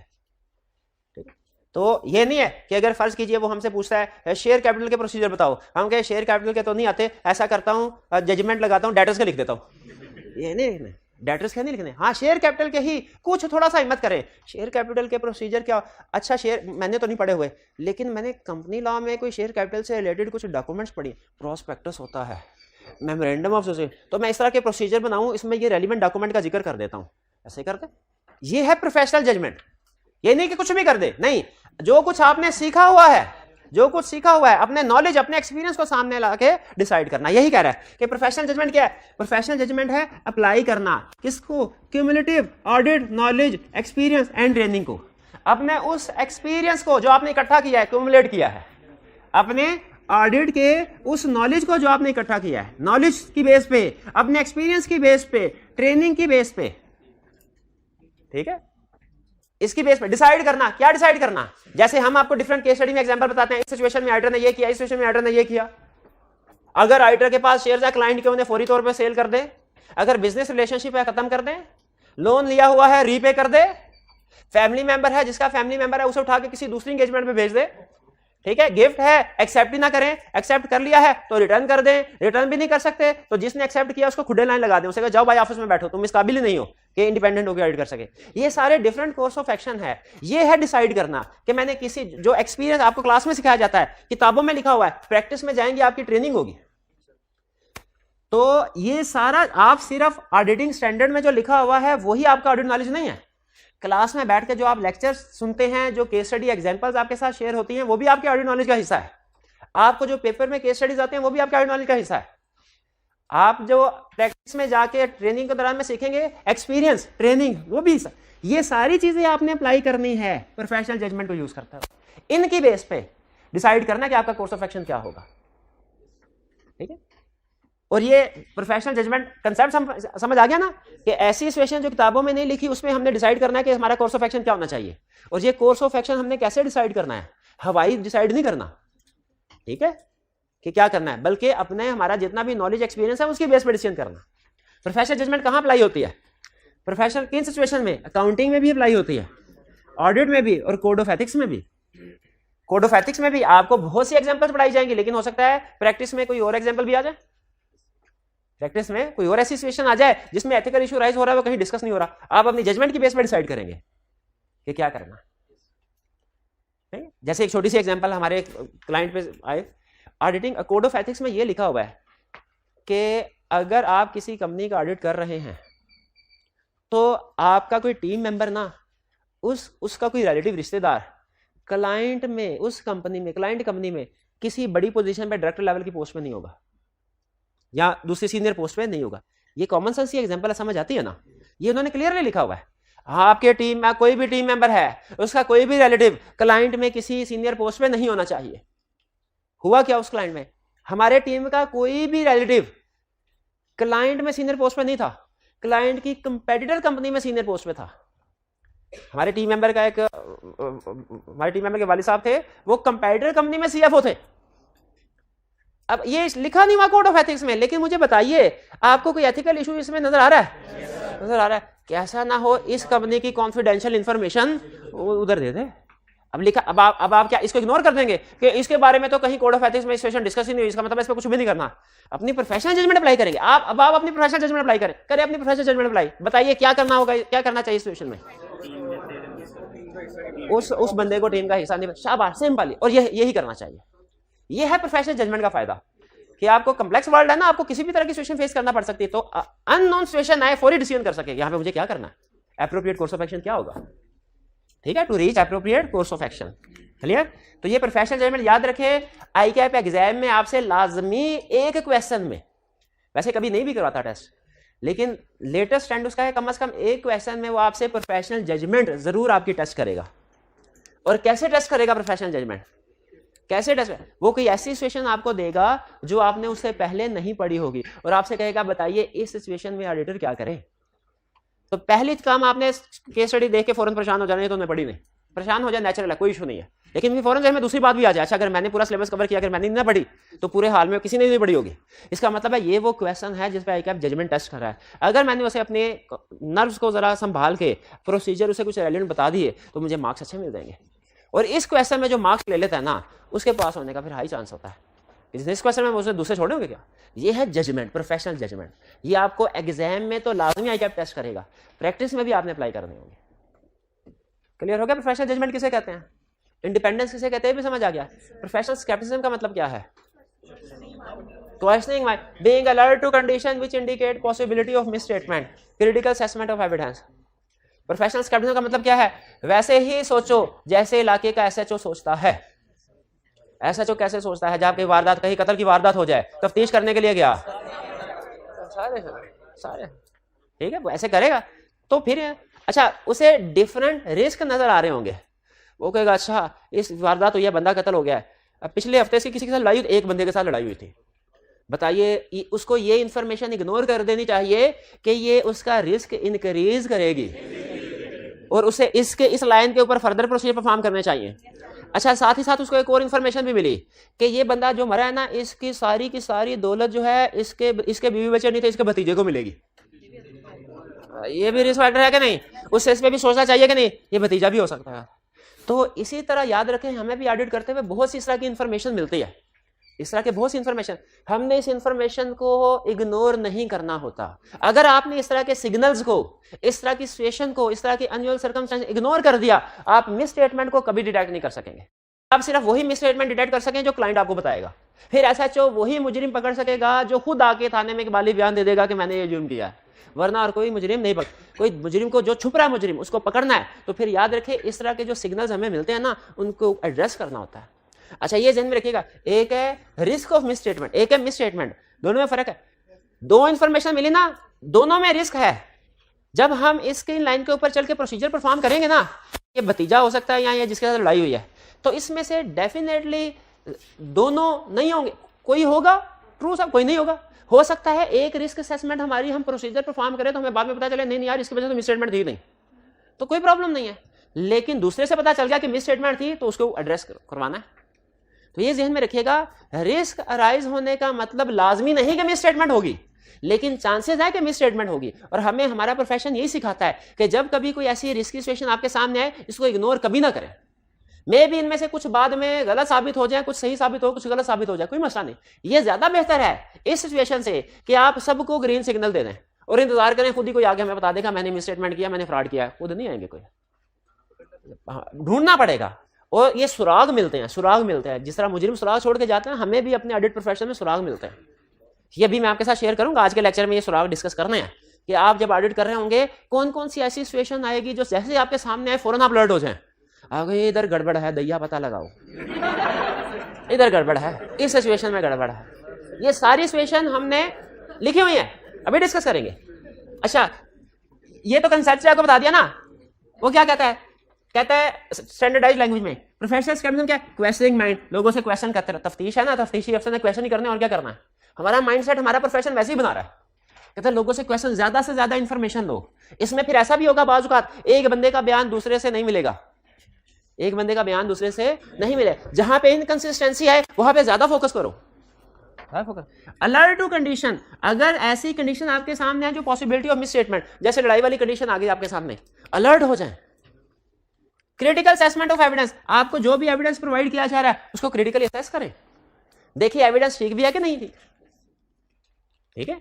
ठीक है। तो ये नहीं है कि अगर फर्ज कीजिए वो हमसे पूछता है शेयर कैपिटल के प्रोसीजर बताओ, हम कहे शेयर कैपिटल के तो नहीं आते, ऐसा करता हूं जजमेंट लगाता हूं डेटर्स के लिख देता हूं, ये नहीं, डेटर्स के नहीं लिखने। हाँ, शेयर कैपिटल के ही कुछ थोड़ा सा हिम्मत करें, शेयर कैपिटल के प्रोसीजर क्या? अच्छा, शेयर मैंने तो नहीं पढ़े हुए, लेकिन मैंने कंपनी लॉ में कोई शेयर कैपिटल से रिलेटेड कुछ डॉक्यूमेंट्स पढ़ी, प्रोस्पेक्टस होता है, मेमोरेंडम ऑफ एसोसिएशन, तो मैं इस तरह के प्रोसीजर बनाऊं, इसमें ये रेलिवेंट डॉक्यूमेंट का जिक्र कर देता हूं, ऐसे करते ये है प्रोफेशनल जजमेंट। ये नहीं कि कुछ भी कर दे, नहीं, जो कुछ आपने सीखा हुआ है, जो कुछ सीखा हुआ है, अपने नॉलेज, अपने एक्सपीरियंस को सामने ला के डिसाइड करना। यही कह रहा है कि प्रोफेशनल जजमेंट क्या है। प्रोफेशनल जजमेंट है अप्लाई करना किसको, cumulative audit knowledge experience and training को। अपने उस एक्सपीरियंस को जो आपने इकट्ठा किया है, क्यूमुलेट किया है, अपने ऑडिट के उस नॉलेज को जो आपने इकट्ठा किया है, नॉलेज की बेस पे, अपने एक्सपीरियंस की बेस पे, ट्रेनिंग की बेस पे, ठीक है, इसकी बेस पे डिसाइड करना। क्या डिसाइड करना? जैसे हम आपको डिफरेंट केस स्टडी में एग्जांपल बताते हैं, इस सिचुएशन में आइटर ने ये किया, इस सिचुएशन में आइटर ने ये किया। अगर आइटर के पास शेयर्स है, क्लाइंट के उन्हें फौरी तौर पे सेल कर दे। अगर बिजनेस रिलेशनशिप है, खत्म कर दे। लोन लिया हुआ है, रीपे कर दे। फैमिली मेंबर है, जिसका फैमिली मेंबर है उसे उठा के किसी दूसरी एंगेजमेंट में भेज दे, ठीक है। गिफ्ट है, एक्सेप्ट ही ना करें, एक्सेप्ट कर लिया है तो रिटर्न कर दें, रिटर्न भी नहीं कर सकते तो जिसने एक्सेप्ट किया उसको खुदे लाइन लगा दें, उसे कहा जाओ भाई ऑफिस में बैठो, तुम इस काबिल ही नहीं हो कि इंडिपेंडेंट होकर ऑडिट कर सके। ये सारे डिफरेंट कोर्स ऑफ एक्शन है। ये है डिसाइड करना कि मैंने किसी, जो एक्सपीरियंस आपको क्लास में सिखाया जाता है, किताबों में लिखा हुआ है, प्रैक्टिस में जाएंगे आपकी ट्रेनिंग होगी। तो ये सारा आप सिर्फ ऑडिटिंग स्टैंडर्ड में जो लिखा हुआ है वही आपका ऑडिट नॉलेज नहीं है। क्लास में बैठ के जो आप लेक्चर्स सुनते हैं, जो केस स्टडी एग्जांपल्स आपके साथ शेयर होती हैं, वो भी आपके ऑडिट नॉलेज का हिस्सा है। आपको जो पेपर में केस स्टडीज आते हैं वो भी आपके ऑडिट नॉलेज का हिस्सा है। आप जो प्रैक्टिस में जाके ट्रेनिंग के दौरान में सीखेंगे, एक्सपीरियंस, ट्रेनिंग, वो भी, ये सारी चीजें आपने अप्लाई करनी है प्रोफेशनल जजमेंट को यूज करता है। इनकी बेस पे डिसाइड करना कि आपका कोर्स ऑफ एक्शन क्या होगा, ठीक है। और ये प्रोफेशनल जजमेंट कंसेप्ट समझ आ गया ना, कि ऐसी सिचुएशन जो किताबों में नहीं लिखी उसमें हमने डिसाइड करना है कि हमारा कोर्स ऑफ एक्शन क्या होना चाहिए। और ये कोर्स ऑफ एक्शन हमने कैसे डिसाइड करना है, हवाई डिसाइड नहीं करना, ठीक है, कि क्या करना है, बल्कि अपने हमारा जितना भी नॉलेज एक्सपीरियंस है उसकी बेस पर डिसीजन करना। प्रोफेशनल जजमेंट कहां अप्लाई होती है? प्रोफेशनल किन सिचुएशन में? अकाउंटिंग में भी अप्लाई होती है, ऑडिट में भी, और कोड ऑफ एथिक्स में भी। कोड ऑफ एथिक्स में भी आपको बहुत सी एग्जांपल्स पढ़ाई जाएंगी, लेकिन हो सकता है प्रैक्टिस में कोई और एग्जांपल भी आ जाए, प्रैक्टिस में कोई और ऐसी सिचुएशन आ जाए जिसमें एथिकल इशू राइज हो रहा है, वो कहीं डिस्कस नहीं हो रहा। आप अपनी जजमेंट की बेस पर डिसाइड करेंगे कि क्या करना है। जैसे एक छोटी सी एग्जांपल हमारे क्लाइंट पे आए, ऑडिटिंग कोड ऑफ एथिक्स में ये लिखा हुआ है कि अगर आप किसी कंपनी का ऑडिट कर रहे हैं तो आपका कोई टीम मेंबर ना, उसका कोई रिलेटिव रिश्तेदार क्लाइंट में, उस कंपनी में, क्लाइंट कंपनी में किसी बड़ी पोजीशन पे, डायरेक्टर लेवल की पोस्ट पे नहीं होगा या दूसरी सीनियर पोस्ट पे नहीं होगा। ये कॉमन सेंस की एग्जांपल समझ आती है ना, ये उन्होंने क्लियरली लिखा हुआ है। आपके टीम में कोई भी टीम मेंबर है, उसका कोई भी रिलेटिव क्लाइंट में किसी सीनियर पोस्ट पे नहीं होना चाहिए। हुआ क्या उस क्लाइंट में? हमारे टीम का कोई भी रिलेटिव क्लाइंट में सीनियर पोस्ट पे नहीं था, क्लाइंट की कंपेटिटर कंपनी में सीनियर पोस्ट पे था। हमारे टीम मेंबर के वालिद साहब थे, वो कंपेटिटर कंपनी में सीएफओ थे। अब ये लिखा नहीं हुआ कोड ऑफ एथिक्स में, लेकिन मुझे बताइए आपको कोई एथिकल इशू इसमें नजर आ रहा है? नजर आ रहा है। कैसा ना हो इस कंपनी की कॉन्फिडेंशियल इंफॉर्मेशन उधर दे दे। अब लिखा, अब आप क्या इसको इग्नोर कर देंगे कि इसके बारे में तो कहीं कोड ऑफ एथिक्स में सिचुएशन डिस्कस ही नहीं हुई, इसका मतलब इस पर कुछ भी नहीं करना। अपनी प्रोफेशनल जजमेंट अप्लाई करेंगे आप अपनी प्रोफेशनल जजमेंट अप्लाई करें अपनी प्रोफेशनल जजमेंट अप्लाई। बताइए क्या करना होगा, क्या करना चाहिए सिचुएशन में? उस बंदे को टीम का हिस्सा नहीं, शाबाश, सिंपल। और यही करना चाहिए। ये है प्रोफेशनल जजमेंट का फायदा, कि आपको कॉम्प्लेक्स वर्ल्ड है ना, आपको किसी भी तरह की सिचुएशन फेस करना पड़ सकती है, तो अननोन सिचुएशन आए फौरी डिसीजन कर सके यहाँ पे मुझे क्या करना है, एप्रोप्रिएट कोर्स ऑफ एक्शन क्या होगा, ठीक है, to reach appropriate course of action. Clear? तो ये प्रोफेशनल जजमेंट याद रखे। ICAP एग्जाम में आपसे लाजमी एक क्वेश्चन में, वैसे कभी नहीं भी करवाता टेस्ट, लेकिन लेटेस्ट ट्रेंड उसका है कम से कम एक क्वेश्चन में वो आपसे प्रोफेशनल जजमेंट जरूर आपकी टेस्ट करेगा। और कैसे टेस्ट करेगा प्रोफेशनल जजमेंट? कैसे टेस्ट? वो कोई ऐसी सिचुएशन आपको देगा जो आपने उससे पहले नहीं पढ़ी होगी, और आपसे कहेगा बताइए इस सिचुएशन में ऑडिटर क्या करे। तो पहली काम आपने केस स्टडी देख के फौरन परेशान हो जाना है, तो उन्हें पढ़ी नहीं, परेशान हो जाए, नेचुरल है, कोई इशू नहीं है। लेकिन फिर फौरन में दूसरी बात भी आ जाए, अच्छा अगर मैंने पूरा सिलेबस कवर किया, अगर मैंने नहीं पढ़ी तो पूरे हाल में किसी ने नहीं पढ़ी होगी। इसका मतलब है ये वो क्वेश्चन है जिस पे ICAP जजमेंट टेस्ट कर रहा है। अगर मैंने उसे अपने नर्व्स को जरा संभाल के प्रोसीजर उसे कुछ रेलेवेंट बता दिए तो मुझे मार्क्स अच्छे मिल जाएंगे। और इस क्वेश्चन में जो मार्क्स ले लेता है ना, उसके पास होने का फिर हाई चांस होता है। इस क्वेश्चन में उसे दूसरे छोड़े होंगे क्या? ये है जजमेंट, प्रोफेशनल जजमेंट। ये आपको एग्जाम में तो लाजमी ICAP टेस्ट करेगा, प्रैक्टिस में भी आपने अप्लाई करने होंगे। क्लियर हो गया? प्रोफेशनल जजमेंट किसे कहते हैं, इंडिपेंडेंस किसे कहते हैं, भी समझ आ गया। प्रोफेशनल स्केप्टिसिज्म का मतलब क्या है? Questioning mind, being alert to condition which indicate possibility of misstatement, critical assessment of evidence. Professional scepticism का मतलब क्या है? वैसे ही सोचो जैसे इलाके का एसएचओ सोचता है। एसएचओ कैसे सोचता है? जब कोई वारदात, कहीं कत्ल की वारदात हो जाए, तफ्तीश करने के लिए गया, सारे ठीक है, वो ऐसे करेगा। तो फिर अच्छा, उसे डिफरेंट रिस्क नजर आ रहे होंगे, वो कहेगा अच्छा इस वारदात हुई है, बंदा कत्ल हो गया है, अब पिछले हफ्ते से किसी के साथ लड़ाई, एक बंदे के साथ लड़ाई हुई थी, बताइए, उसको ये इंफॉर्मेशन इग्नोर कर देनी चाहिए कि ये उसका रिस्क इंक्रीज करेगी और उसे इस लाइन के ऊपर फर्दर प्रोसीजर परफॉर्म करने चाहिए। अच्छा, साथ ही साथ उसको एक और इन्फॉर्मेशन भी मिली कि ये बंदा जो मरा है ना, इसकी सारी की सारी दौलत जो है इसके बीवी बच्चे नहीं थे, इसके भतीजे को मिलेगी। ये भी रिस्क फैक्टर है कि नहीं? उससे इस पे भी सोचना चाहिए कि नहीं, ये भतीजा भी हो सकता है। तो इसी तरह याद रखें, हमें भी ऑडिट करते हुए बहुत सी इस तरह की इंफॉर्मेशन मिलती है, इस तरह के बहुत सी इंफॉर्मेशन, हमने इस इंफॉर्मेशन को इग्नोर नहीं करना होता। अगर आपने इस तरह के सिग्नल्स को, इस तरह की सिचुएशन को, इस तरह की अनयूजुअल सर्कमस्टेंस इग्नोर कर दिया, आप मिस स्टेटमेंट को कभी डिटेक्ट नहीं कर सकेंगे। आप सिर्फ वही मिस स्टेटमेंट डिटेक्ट कर सकें जो क्लाइंट आपको बताएगा। फिर एसएचओ वही मुजरिम पकड़ सकेगा जो खुद आके थाने में बाली बयान दे देगा कि मैंने ये जुर्म किया है, वरना और कोई मुजरिम नहीं कोई मुजरिम को, जो छुप रहा है मुजरिम, उसको पकड़ना है। तो फिर याद रखें, इस तरह के जो सिग्नल्स हमें मिलते हैं ना, उनको एड्रेस करना होता है। अच्छा, ये ध्यान में रखिएगा, एक है रिस्क ऑफ मिस स्टेटमेंट, एक है मिस स्टेटमेंट, दोनों में फर्क है। दो इंफॉर्मेशन मिली ना, दोनों में रिस्क है। जब हम इसके लाइन के ऊपर चल के प्रोसीजर परफॉर्म करेंगे ना, ये भतीजा हो सकता है या ये जिसके साथ लड़ाई हुई है, तो इसमें से डेफिनेटली दोनों नहीं होंगे, कोई होगा ट्रू सब, कोई नहीं होगा। हो सकता है एक रिस्क असेसमेंट हमारी, हम प्रोसीजर परफॉर्म करें तो हमें बाद में पता चले नहीं यार इसकी वजह से मिस स्टेटमेंट थी नहीं, तो कोई प्रॉब्लम नहीं है। लेकिन दूसरे से पता चल गया कि मिस स्टेटमेंट थी, तो उसको एड्रेस करवाना है। तो ये ध्यान में रखिएगा, रिस्क अराइज होने का मतलब लाजमी नहीं कि मिस स्टेटमेंट होगी, लेकिन चांसेस है कि मिस स्टेटमेंट होगी। और हमें हमारा प्रोफेशन यही सिखाता है कि जब कभी कोई ऐसी रिस्की सिचुएशन आपके सामने आए, इसको इग्नोर कभी ना करें। मे भी इनमें से कुछ बाद में गलत साबित हो जाए, कुछ सही साबित हो, कुछ गलत साबित हो जाए, कोई मसला नहीं। ये ज्यादा बेहतर है इस सिचुएशन से कि आप सबको ग्रीन सिग्नल दे दें और इंतजार करें खुद ही कोई आगे हमें बता देगा मैंने मिस स्टेटमेंट किया, मैंने फ्रॉड किया। खुद नहीं आएंगे कोई, ढूंढना पड़ेगा। और ये सुराग मिलते हैं, जिस तरह मुजरिम सुराग छोड़ के जाते हैं, हमें भी अपने ऑडिट प्रोफेशन में सुराग मिलते हैं। ये भी मैं आपके साथ शेयर करूंगा आज के लेक्चर में, ये सुराग डिस्कस करने हैं कि आप जब ऑडिट कर रहे होंगे, कौन कौन सी ऐसी सिचुएशन आएगी जो जैसे आपके सामने आए फौरन आप अलर्ट हो जाएं, आगे इधर गड़बड़ है, दैया पता लगाओ, इधर गड़बड़ है, इस सिचुएशन में गड़बड़ है। ये सारी सिचुएशन हमने लिखी हुई है, अभी डिस्कस करेंगे। अच्छा, ये तो कंसेप्ट आपको बता दिया ना। वो क्या कहता है स्टैंडर्डाइज्ड लैंग्वेज में प्रोफेशनल स्केप्टिसिज्म क्या? क्वेश्चनिंग माइंड, लोगों से क्वेश्चन करते रहो। तफ्तीश है ना, तफ्तीशी अफसर ने क्वेश्चन ही करने और क्या करना है। हमारा माइंडसेट, हमारा प्रोफेशन वैसे ही बना रहा है, कहते हैं लोगों से क्वेश्चन, ज्यादा से ज्यादा इंफॉर्मेशन लो। इसमें फिर ऐसा भी होगा बाज़ औक़ात एक बंदे का बयान दूसरे से नहीं मिलेगा, एक बंदे का बयान दूसरे से नहीं मिले। जहां पे इनकंसिस्टेंसी है वहां पे ज्यादा फोकस करो। अलर्ट टू कंडीशन, अगर ऐसी कंडीशन आपके सामने है जो पॉसिबिलिटी ऑफ मिस स्टेटमेंट, जैसे लड़ाई वाली कंडीशन आ गई आपके सामने, अलर्ट हो जाए। क्रिटिकल असेसमेंट ऑफ एविडेंस, आपको जो भी एविडेंस प्रोवाइड किया जा रहा है उसको क्रिटिकली असेस करें, देखिए एविडेंस ठीक भी है कि नहीं ठीक। ठीक है,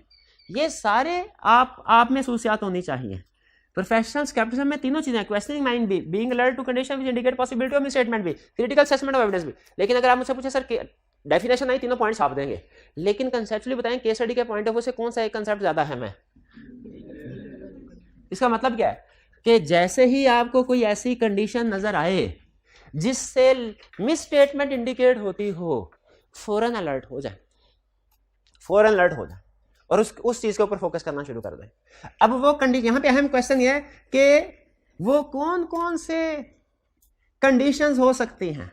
ये सारे आप में सूसियात होनी चाहिए। प्रोफेशनल स्केप्टिसिज्म में तीनों चीजें, क्वेश्चनिंग माइंड भी, being alert to condition which indicate possibility of misstatement भी, क्रिटिकल असेसमेंट ऑफ एविडेंस भी। लेकिन अगर आप मुझसे पूछे सर डेफिनेशन नहीं, तीनों पॉइंट्स आप देंगे, लेकिन कंसेप्चुअली बताएं केस स्टडी के पॉइंट ऑफ व्यू से कौन सा एक कंसेप्ट ज्यादा अहम है। इसका मतलब क्या है कि जैसे ही आपको कोई ऐसी कंडीशन नजर आए जिससे मिस स्टेटमेंट इंडिकेट होती हो, फौरन अलर्ट हो जाए, फौरन अलर्ट हो जाए और उस चीज के ऊपर फोकस करना शुरू कर दें। अब वो कंडीशन, यहां पे अहम क्वेश्चन ये है कि वो कौन कौन से कंडीशंस हो सकती हैं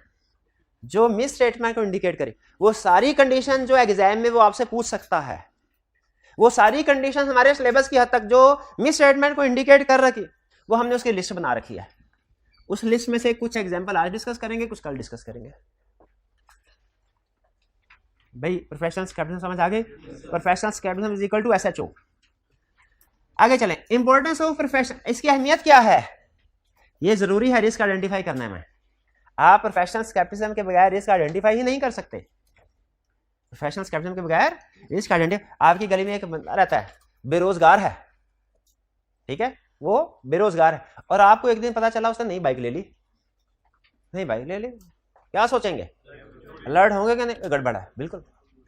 जो मिस स्टेटमेंट को इंडिकेट करे। वो सारी कंडीशन जो एग्जाम में वो आपसे पूछ सकता है, वो सारी कंडीशन हमारे सिलेबस की हद तक जो मिस स्टेटमेंट को इंडिकेट कर रखी, वो हमने उसकी लिस्ट बना रखी है। उस लिस्ट में से कुछ एग्जांपल आज डिस्कस करेंगे, कुछ कल डिस्कस करेंगे। भाई प्रोफेशनल स्केप्टिसिज्म समझ आ गई? Professional scepticism is equal to SHO. आगे चलें, इंपॉर्टेंस ऑफ प्रोफेशन, इसकी अहमियत क्या है? ये जरूरी है रिस्क आइडेंटिफाई करने में। आप प्रोफेशनल स्केप्टिसिज्म के बगैर रिस्क आइडेंटिफाई ही नहीं कर सकते। प्रोफेशनल स्केप्टिसिज्म के बगैर रिस्क आइडेंटिफाई, आपकी गली में एक बंदा रहता है, बेरोजगार है, ठीक है, वो बेरोजगार है, और आपको एक दिन पता चला उसने नई बाइक ले ली, नई बाइक ले ली, क्या सोचेंगे? अलर्ट होंगे कि नहीं? गड़बड़ है, बिल्कुल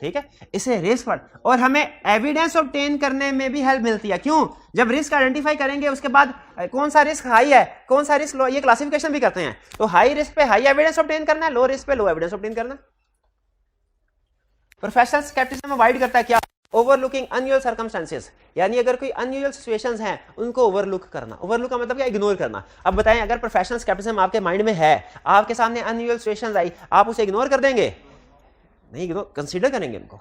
ठीक है, इसे रिस्क पर, और हमें एविडेंस ऑब्टेन करने में भी हेल्प मिलती है। क्यों? जब रिस्क आइडेंटिफाई करेंगे उसके बाद कौन सा रिस्क हाई है, कौन सा रिस्क लो, ये क्लासिफिकेशन भी करते हैं। तो हाई रिस्क पे हाई एविडेंस ऑब्टेन करना है, लो रिस्क पे लो एविडेंस ऑब्टेन करना। प्रोफेशनल स्केप्टिसिज्म अवॉइड करता है क्या? ओवरलुकिंग अनयूजुअल सर्कमस्टेंसेस, यानी अगर कोई अनयूजुअल सिचुएशंस हैं उनको ओवरलुक करना। ओवरलुक का मतलब क्या? इग्नोर करना। अब बताएं, अगर प्रोफेशनल स्केप्टिसिज्म आपके माइंड में है, आपके सामने अनयूजुअल सिचुएशंस आई, आप उसे इग्नोर कर देंगे? नहीं, इग्नोर, कंसीडर करेंगे उनको।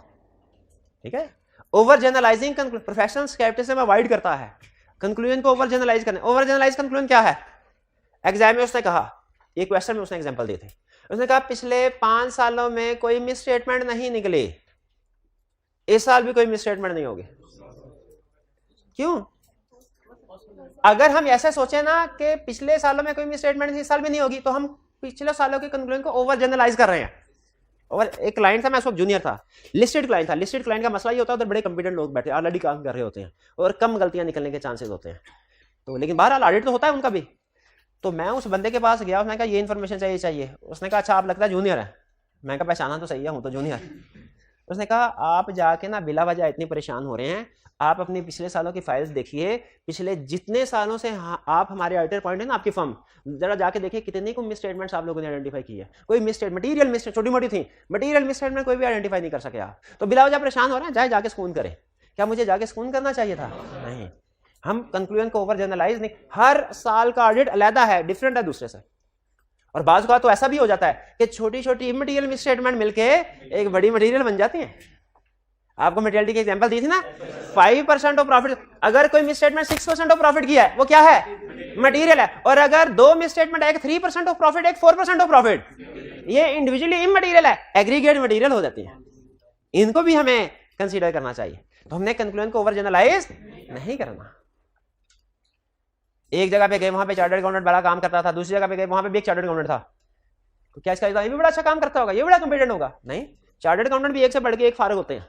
ठीक है, over generalising professional scepticism avoid करता है कंक्लूजन को ओवर जनरलाइज करने। ओवर जनरलाइज कंक्लूजन क्या है? एग्जाम में उसने कहा, ये क्वेश्चन में उसने एग्जांपल दिए थे, उसने कहा पिछले 5 सालों में कोई मिस स्टेटमेंट नहीं निकली, इस साल भी कोई मिस स्टेटमेंट नहीं होगी। क्यों? अगर हम ऐसे सोचे ना कि पिछले सालों में कोई मिस स्टेटमेंट इस साल भी नहीं होगी, तो हम पिछले सालों के कंक्लूजन को ओवर जनरलाइज कर रहे हैं। और एक क्लाइंट था, मैं उस वक्त जूनियर था, लिस्टेड क्लाइंट था। लिस्टेड क्लाइंट का मसला ये होता है, उधर बड़े कंपिटेंट लोग बैठे ऑलरेडी काम कर रहे होते हैं और कम गलतियां निकलने के चांसेस होते हैं। तो लेकिन बहरहाल ऑडिट तो होता है उनका भी। तो मैं उस बंदे के पास गया, उसने कहा ये इन्फॉर्मेशन चाहिए। उसने कहा अच्छा, आप लगता है जूनियर है। मैं कहा पहचाना तो सही है, हूँ तो जूनियर। उसने कहा आप जाके ना बिला वजह इतनी परेशान हो रहे हैं, आप अपने पिछले सालों की फाइल्स देखिए, पिछले जितने सालों से आप हमारे ऑडिटर पॉइंट है ना आपकी फर्म, जरा जाके देखिए कितने को मिस स्टेटमेंट्स आप लोगों ने आइडेंटिफाई की है। कोई मिस स्टेटमेंट, मटीरियल मिस, छोटी मोटी थी, मटीरियल मिस स्टेटमेंट कोई भी आइडेंटिफाई नहीं कर सके आप। तो बिला वजह परेशान हो रहे हैं, जाके स्कून करें। क्या मुझे जाके स्कून करना चाहिए था? नहीं। हम कंक्लूजन को ओवर जनरलाइज नहीं, हर साल का ऑडिट अलग है, डिफरेंट है दूसरे से। और बाज़ का तो ऐसा भी हो जाता है कि छोटी छोटी इमटेरियल मिस स्टेटमेंट मिलके एक बड़ी मटेरियल बन जाती है। आपको मटेरियलिटी की एग्जांपल दी थी ना, 5% ऑफ प्रॉफिट, अगर कोई मिस स्टेटमेंट 6% ऑफ प्रॉफिट की है, वो क्या है? मटेरियल है। और अगर 2 मिस स्टेटमेंट, एक 3% ऑफ प्रॉफिट, एक 4% ऑफ प्रॉफिट, ये इंडिविजुअली इमटेरियल है, एग्रीगेट मटेरियल हो जाती है। इनको भी हमें कंसीडर करना चाहिए। तो हमने कंक्लूजन को ओवर जनरलाइज नहीं करना। एक जगह पे गए, वहां पे चार्टर्ड अकाउंटेंट बड़ा काम करता था, दूसरी जगह पे गए, वहां पे भी एक चार्टर्ड अकाउंटेंट था, तो क्या इसका ये भी बड़ा अच्छा काम करता होगा, ये बड़ा कंपिटेंट होगा? नहीं, चार्टर्ड अकाउंटेंट भी एक से बढ़ के एक फारग होते हैं।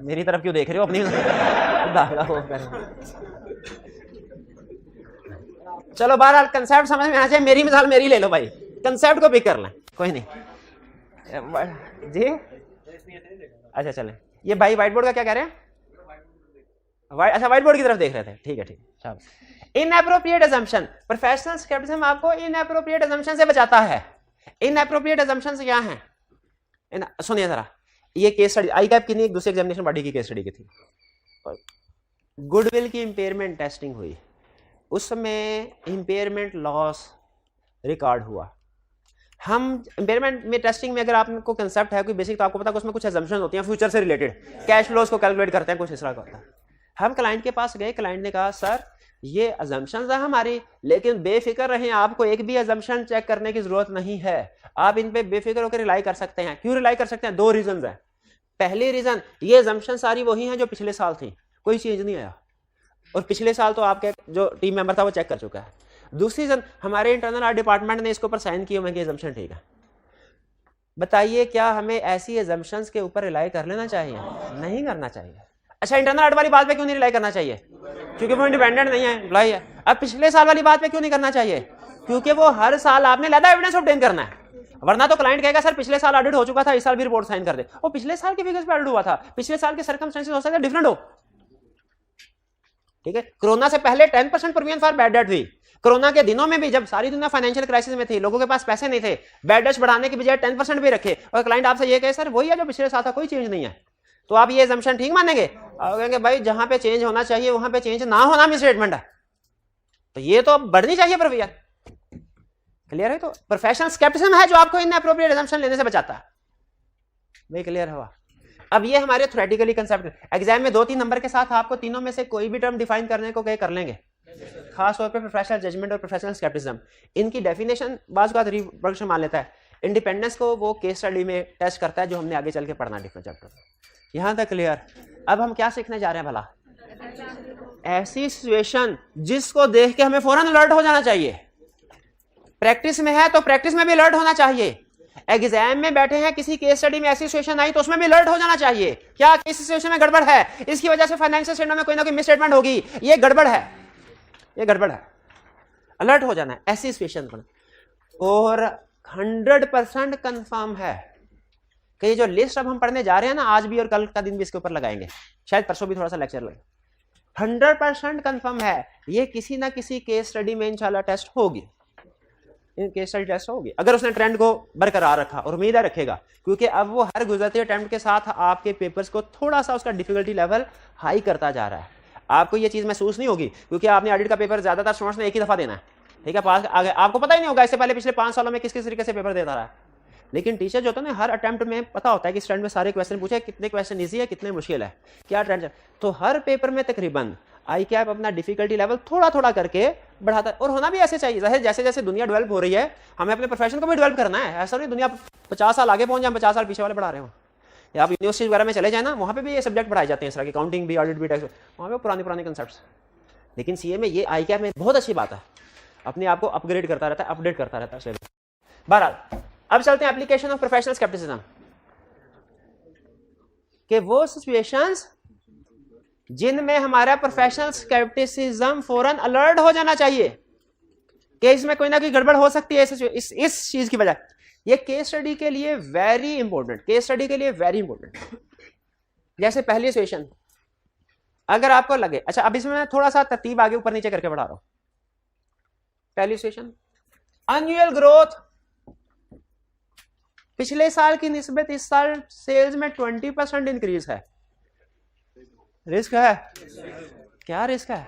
मेरी तरफ क्यों देख रहे हो अपनी? चलो बहरहाल कंसेप्ट समझ में आना चाहिए। मेरी मिसाल मेरी ले लो भाई, कंसेप्ट को पिक कर लें, कोई नहीं जी। अच्छा चलें, ये भाई व्हाइट बोर्ड का क्या कह रहे हैं? अच्छा व्हाइट बोर्ड की तरफ देख रहे थे, ठीक है ठीक। इनएप्रोप्रिएट अजम्पशन, प्रोफेशनल स्केप्टिसिज्म आपको इनएप्रोप्रिएट अजम्पशन से बचाता है। इनएप्रोप्रिएट अजम्पशन क्या है? सुनिए जरा, ये केस स्टडी आई कैप की नहीं, एक दूसरे एग्जामिनेशन बॉडी की केस स्टडी की थी। गुडविल की इंपेयरमेंट टेस्टिंग हुई, उसमें इंपेयरमेंट लॉस रिकॉर्ड हुआ। हम इंपेयरमेंट में टेस्टिंग में अगर आपको कंसेप्ट है कोई बेसिक, तो आपको पता है उसमें कुछ अजम्पशन होती हैं फ्यूचर से रिलेटेड, कैश फ्लोज को कैलकुलेट करते हैं, कुछ इस तरह का होता है। हम क्लाइंट के पास गए, क्लाइंट ने कहा सर ये अजम्पशंस है हमारी, लेकिन बेफिक्र रहें, आपको एक भी अजम्पशन चेक करने की जरूरत नहीं है, आप इन पे बेफिक्र होकर रिलाई कर सकते हैं। क्यों रिलाई कर सकते हैं? 2 रीजन है। पहली रीजन, ये अजम्पशन सारी वही हैं जो पिछले साल थी, कोई चेंज नहीं आया, और पिछले साल तो आपके जो टीम मेंबर था वो चेक कर चुका है। दूसरी रीजन, हमारे इंटरनल ऑडिट डिपार्टमेंट ने इसके ऊपर साइन किए हुए कि अजम्पशन ठीक है। बताइए क्या हमें ऐसी अजम्पशंस के ऊपर रिलाई कर लेना चाहिए? नहीं करना चाहिए। अच्छा, इंटरनल ऑडिट वाली बात पे क्यों नहीं रिलाई करना चाहिए? क्योंकि वो इंडिपेंडेंट नहीं है, एम्प्लॉय है। अब पिछले साल वाली बात पे क्यों नहीं करना चाहिए? क्योंकि वो हर साल आपने लैदा एविडेंस ऑब्टेन करना है, वरना तो क्लाइंट कहेगा सर पिछले साल ऑडिट हो चुका था, इस साल भी रिपोर्ट साइन कर दे। वो पिछले साल के फिगर्स पे ऑडिट हुआ था, पिछले साल के सर्कमस्टेंसेस हो सकते हैं डिफरेंट हो। ठीक है, कोरोना से पहले 10% प्रोविजन फॉर बैड डेट हुई। कोरोना के दिनों में भी जब सारी दुनिया फाइनेंशियल क्राइसिस में थी, लोगों के पास पैसे नहीं थे, बैड डेट्स बढ़ाने की बजाय 10% भी रखे, और क्लाइंट आपसे ये कहे सर वही है जो पिछले साल था, कोई चेंज नहीं है, तो आप ये अजम्पशन ठीक मानेंगे? और कहेंगे भाई जहां पे चेंज होना चाहिए वहां पे चेंज ना होना मिस स्टेटमेंट है, तो ये तो बढ़नी चाहिए प्रोविजन। क्लियर है? तो प्रोफेशनल स्केप्टिसिज्म है जो आपको इनएप्रोप्रिएट अजम्पशन लेने से बचाता है। भाई क्लियर हुआ? अब ये हमारे थ्योरेटिकली कंसेप्ट, एग्जाम में 2-3 नंबर के साथ आपको तीनों में से कोई भी टर्म डिफाइन करने को कहे कर लेंगे, खास तौर पे प्रोफेशनल जजमेंट और प्रोफेशनल स्केप्टिसिज्म। इनकी डेफिनेशन बाज़ का रिवर्शन मान लेता है, इंडिपेंडेंस को वो केस स्टडी में टेस्ट करता है जो हमने आगे चल के पढ़ना डिफरेंट चैप्टर में। यहां तक क्लियर? अब हम क्या सीखने जा रहे हैं भला? ऐसी सिचुएशन जिसको देख के हमें फौरन अलर्ट हो जाना चाहिए। प्रैक्टिस में है तो प्रैक्टिस में भी अलर्ट होना चाहिए, एग्जाम में बैठे हैं किसी केस स्टडी में ऐसी सिचुएशन आई तो उसमें भी अलर्ट हो जाना चाहिए। क्या किस सिचुएशन में गड़बड़ है, इसकी वजह से फाइनेंशियल स्टेटमेंट में कोई ना कोई मिस स्टेटमेंट होगी, ये गड़बड़ है, ये गड़बड़ है, अलर्ट हो जाना है ऐसी सिचुएशन पर। और 100% कंफर्म है कि ये जो लिस्ट अब हम पढ़ने जा रहे हैं ना, आज भी और कल का दिन भी इसके ऊपर लगाएंगे, शायद परसों भी थोड़ा सा लेक्चर लगे, 100% कंफर्म है ये किसी ना किसी केस स्टडी में इंशाल्लाह टेस्ट होगी, केस स्टडी टेस्ट होगी, अगर उसने ट्रेंड को बरकरार रखा, और उम्मीद है रखेगा, क्योंकि अब वो हर गुजरते अटेम्प्ट के साथ आपके पेपर्स को थोड़ा सा उसका डिफिकल्टी लेवल हाई करता जा रहा है। आपको ये चीज महसूस नहीं होगी, क्योंकि आपने ऑडिट का पेपर ज्यादातर स्टूडेंट्स ने एक ही दफा देना है, ठीक है, पास आगे आपको पता ही नहीं होगा इससे पहले पिछले 5 सालों में किस किस तरीके से पेपर देता रहा है। लेकिन टीचर जो होता है ना, हर अटेम्प्ट में पता होता है कि स्टैंड में सारे क्वेश्चन पूछे, कितने क्वेश्चन इजी है, कितने मुश्किल है, क्या ट्रेंड, तो हर पेपर में तकरीबन आई कैप अपना डिफिकल्टी लेवल थोड़ा थोड़ा करके बढ़ाता है, और होना भी ऐसे चाहिए। जाहिर जैसे जैसे दुनिया डेवलप हो रही है, हमें अपने प्रोफेशन को भी डेवलप करना है, ऐसा नहीं दुनिया 50 साल आगे पहुंच जाए, 50 साल पीछे वाले पढ़ा रहे हो। या आप यूनिवर्सिटी वगैरह में चले जाए ना, वहाँ पे भी ये सब्जेक्ट पढ़ाए जाते हैं, इस तरह की अकाउंटिंग भी, ऑडिट भी, टैक्स, वहाँ पे पुराने पुराने कंसेप्ट्स। लेकिन सीए में ये आई कैप में बहुत अच्छी बात है, अपने आप को अपग्रेड करता रहता है, अपडेट करता रहता है। बहरहाल अब चलते हैं एप्लीकेशन ऑफ प्रोफेशनल स्केप्टिसिज्म, कि वो सिचुएशंस जिनमें हमारा प्रोफेशनल स्केप्टिसिज्म फौरन अलर्ट हो जाना चाहिए कि इसमें कोई ना कोई गड़बड़ हो सकती है इस चीज की वजह। ये केस स्टडी के लिए वेरी इंपॉर्टेंट, केस स्टडी के लिए वेरी इंपॉर्टेंट। जैसे पहली सिचुएशन अगर आपको लगे, अच्छा अब इसमें थोड़ा सा तरतीब आगे ऊपर नीचे करके बढ़ा रहा हूं। पहली सिचुएशन, एनुअल ग्रोथ पिछले साल की निस्बत इस साल सेल्स में 20% इंक्रीज है। रिस्क है, क्या रिस्क है?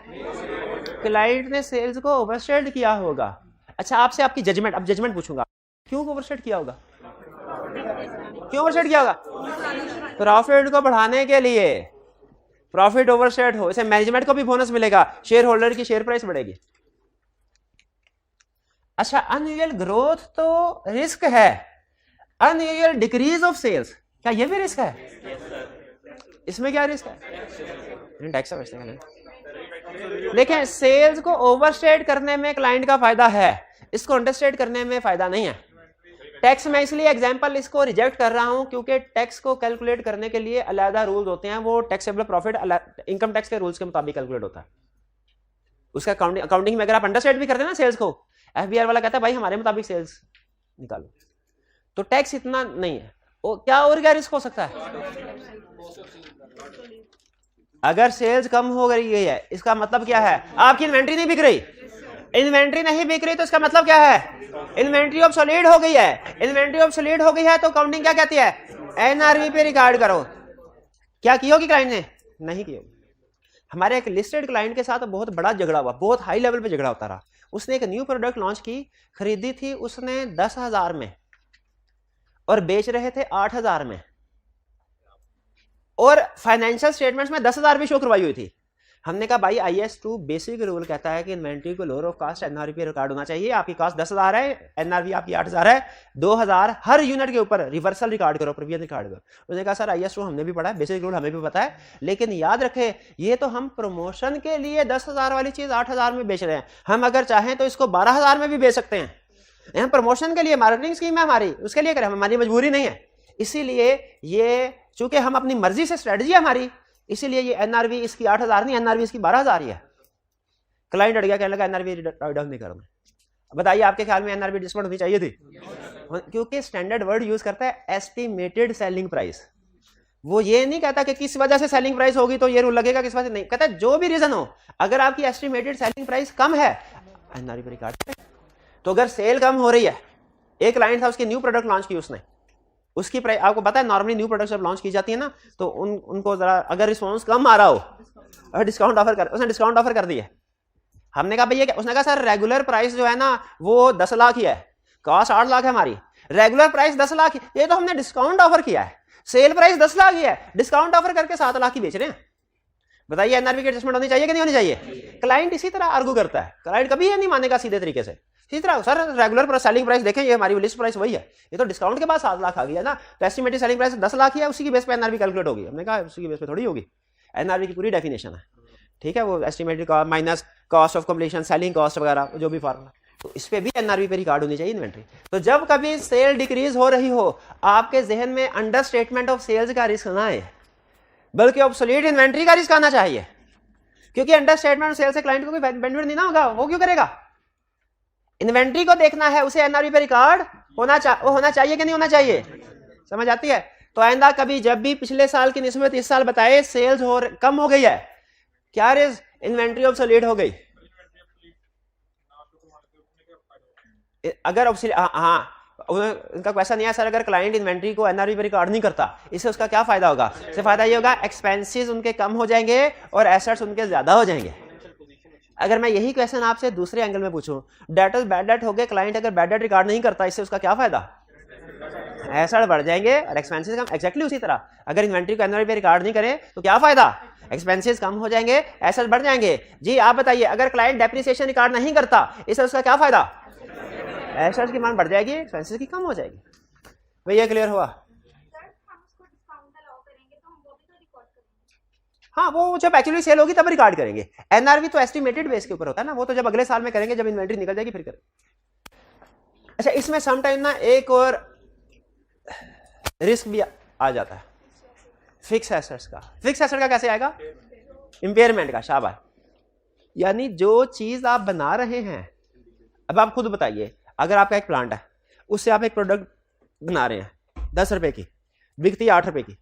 क्लाइंट ने सेल्स को ओवरस्टेट किया होगा। अच्छा आपसे आपकी जजमेंट, अब जजमेंट पूछूंगा, क्यों ओवरस्टेट किया होगा? क्यों ओवरस्टेट किया होगा? प्रॉफिट को बढ़ाने के लिए। प्रॉफिट ओवरस्टेट हो, इसे मैनेजमेंट को भी बोनस मिलेगा, शेयर होल्डर की शेयर प्राइस बढ़ेगी। अच्छा अनयूजुअल ग्रोथ तो रिस्क है, अनयूजुअल डिक्रीज ऑफ सेल्स क्या ये भी रिस्क है? इसमें क्या रिस्क है? टैक्स लेकिन सेल्स को ओवरस्टेट करने में क्लाइंट का फायदा है, इसको अंडरस्टेट करने में फायदा नहीं है। टैक्स में इसलिए एग्जांपल इसको रिजेक्ट कर रहा हूं क्योंकि टैक्स को कैलकुलेट करने के लिए अलग रूल्स होते हैं, वो टैक्सेबल प्रॉफिट इनकम टैक्स के रूल्स के मुताबिक कैलकुलेट होता है। उसका अकाउंटिंग में अगर आप अंडरस्टेट भी करते हैं ना सेल्स को, एफबीआर वाला कहता है भाई हमारे मुताबिक सेल्स निकालो, तो टैक्स इतना नहीं है। क्या और क्या रिस्क हो सकता है? अगर सेल्स कम हो गई है इसका मतलब क्या है? आपकी इन्वेंट्री नहीं बिक रही। इन्वेंट्री नहीं बिक रही तो इसका मतलब क्या है? इन्वेंट्री ऑब्सोलीट हो गई है। इन्वेंट्री ऑब्सोलीट हो गई है तो अकाउंटिंग क्या कहती है? एनआरवी पे रिकॉर्ड करो। क्या की होगी क्लाइंट ने? नहीं की होगी। हमारे एक लिस्टेड क्लाइंट के साथ बहुत बड़ा झगड़ा हुआ, बहुत हाई लेवल पे झगड़ा होता रहा। उसने एक न्यू प्रोडक्ट लॉन्च की, खरीदी थी उसने 10,000 में और बेच रहे थे 8,000 में, और फाइनेंशियल स्टेटमेंट्स में 10,000 भी शो करवाई हुई थी। हमने कहा भाई IAS 2 बेसिक रूल कहता है कि इन्वेंट्री को लोअर ऑफ कास्ट एनआरवी पे रिकॉर्ड होना चाहिए। आपकी कास्ट 10,000 है, एनआरवी आपकी 8,000 है, 2,000 हर यूनिट के ऊपर रिवर्सल रिकॉर्ड करो, प्रीवियस रिकॉर्ड करो। उसने कहा सर IAS 2 हमने भी पढ़ा है, बेसिक रूल हमें भी पता है, लेकिन याद रखे ये तो हम प्रमोशन के लिए 10,000 वाली चीज 8,000 में बेच रहे हैं, हम अगर चाहें तो इसको 12,000 में भी बेच सकते हैं। हम प्रमोशन के लिए मार्केटिंग स्कीम है हमारी, उसके लिए करें, हमारी मजबूरी नहीं है। इसीलिए ये चूंकि हम अपनी मर्जी से स्ट्रेटजी है हमारी, इसीलिए ये एनआरवी इसकी 8,000 नहीं, एनआरवी इसकी 12,000 ही है। क्लाइंट अड़ गया, कहने लगा एनआरवी राइट नहीं करूंगा। बताइए आपके ख्याल में एनआरवी डिस्काउंट होनी चाहिए थी? क्योंकि स्टैंडर्ड वर्ड यूज करता है एस्टिमेटेड सेलिंग प्राइस। वो ये नहीं कहता कि किस वजह से सेलिंग प्राइस होगी तो ये रूल लगेगा, किस वजह से नहीं, कहता है जो भी रीजन हो, अगर आपकी एस्टिमेटेड सेलिंग प्राइस कम है एनआरवी पर रिकॉर्ड। तो अगर सेल कम हो रही है, एक क्लाइंट था उसकी न्यू प्रोडक्ट लॉन्च की उसने, उसकी प्राइस आपको पता है नॉर्मली न्यू प्रोडक्ट जब लॉन्च की जाती है ना तो उनको जरा अगर रिस्पांस कम आ रहा हो और डिस्काउंट ऑफर कर, उसने डिस्काउंट ऑफर कर दिया। हमने कहा भैया, उसने कहा सर रेगुलर प्राइस जो है ना वो 10 लाख ही है, कॉस्ट 8 लाख है हमारी, रेगुलर प्राइस 10 लाख, ये तो हमने डिस्काउंट ऑफर किया है, सेल प्राइस 10 लाख ही है, डिस्काउंट ऑफर करके 7 लाख की बेच रहे हैं। बताइए एनआरवी की एडजस्टमेंट होनी चाहिए कि नहीं होनी चाहिए? क्लाइंट इसी तरह आर्गू करता है, क्लाइंट कभी ये नहीं मानेगा सीधे तरीके से। इसी तरह सर रेगुलर सेलिंग प्राइस देखें, ये हमारी लिस्ट प्राइस वही है, ये तो डिस्काउंट के बाद 7 लाख आ गया ना, तो एस्टिमेटेड सेलिंग प्राइस 10 लाख ही है, उसी की बेस पे एनआरवी कैलकुलेट होगी। हमने कहा उसी की बेस पे थोड़ी होगी, एनआरवी की पूरी डेफिनेशन है, ठीक है, वो estimated minus cost of completion, selling cost वगैरह जो भी फार्मूला, तो इस पे भी एनआरवी पे रिकॉर्ड होनी चाहिए इन्वेंट्री। तो जब कभी सेल डिक्रीज हो रही हो, आपके जहन में अंडर स्टेटमेंट ऑफ सेल्स का रिस्क ना आए, बल्कि ऑब्सोलीट इन्वेंट्री का रिस्क आना चाहिए, क्योंकि अंडर स्टेटमेंट सेल से क्लाइंट को कोई बेनिफिट नहीं ना होगा, वो क्यों करेगा? इन्वेंट्री को देखना है, उसे एनआरवी पे रिकॉर्ड होना चाहिए कि नहीं होना चाहिए? समझ आती है? तो आइंदा कभी जब भी पिछले साल की निस्बत इस साल बताए सेल्स कम हो गई है, क्या रिस्क? इन्वेंट्री ऑब्सोलीट हो गई। अगर हाँ उनका क्वेश्चन नहीं है सर, अगर क्लाइंट इन्वेंट्री को एनआरवी पे रिकॉर्ड नहीं करता, इससे उसका क्या फायदा होगा? इससे फायदा ये होगा एक्सपेंसेस उनके कम हो जाएंगे और एसेट्स उनके ज्यादा हो जाएंगे। अगर मैं यही क्वेश्चन आपसे दूसरे एंगल में पूछूं, डेटर्स बैड डेट हो गए, क्लाइंट अगर बैड डेट रिकॉर्ड नहीं करता, इससे उसका क्या फायदा? एसेट बढ़ जाएंगे और एक्सपेंसेस कम। एक्जैक्टली उसी तरह अगर इन्वेंट्री को एनआरवी पे रिकॉर्ड नहीं करे तो क्या फायदा? एक्सपेंसेस कम हो जाएंगे, एसेट बढ़ जाएंगे। जी आप बताइए, अगर क्लाइंट डेप्रिसिएशन रिकॉर्ड नहीं करता, इससे उसका क्या फायदा? एसेट्स की मांग बढ़ जाएगी, एक्सपेंसेस की कम हो जाएगी। भैया क्लियर हुआ? हाँ वो जब एक्चुअली सेल होगी तब रिकॉर्ड करेंगे। एनआरवी तो एस्टिमेटेड बेस के ऊपर होता है ना, वो तो जब अगले साल में करेंगे, जब इन्वेंट्री निकल जाएगी फिर करेंगे। अच्छा इसमें समटाइम ना एक और रिस्क भी आ जाता है फिक्स एसेट्स का। फिक्स एसेट का कैसे आएगा? इंपेयरमेंट का। शाबाश। यानी जो चीज आप बना रहे हैं, अब आप खुद बताइए, अगर आपका एक प्लांट है, उससे आप एक प्रोडक्ट बना रहे हैं 10 रुपए की, बिकती है 8 रुपए की।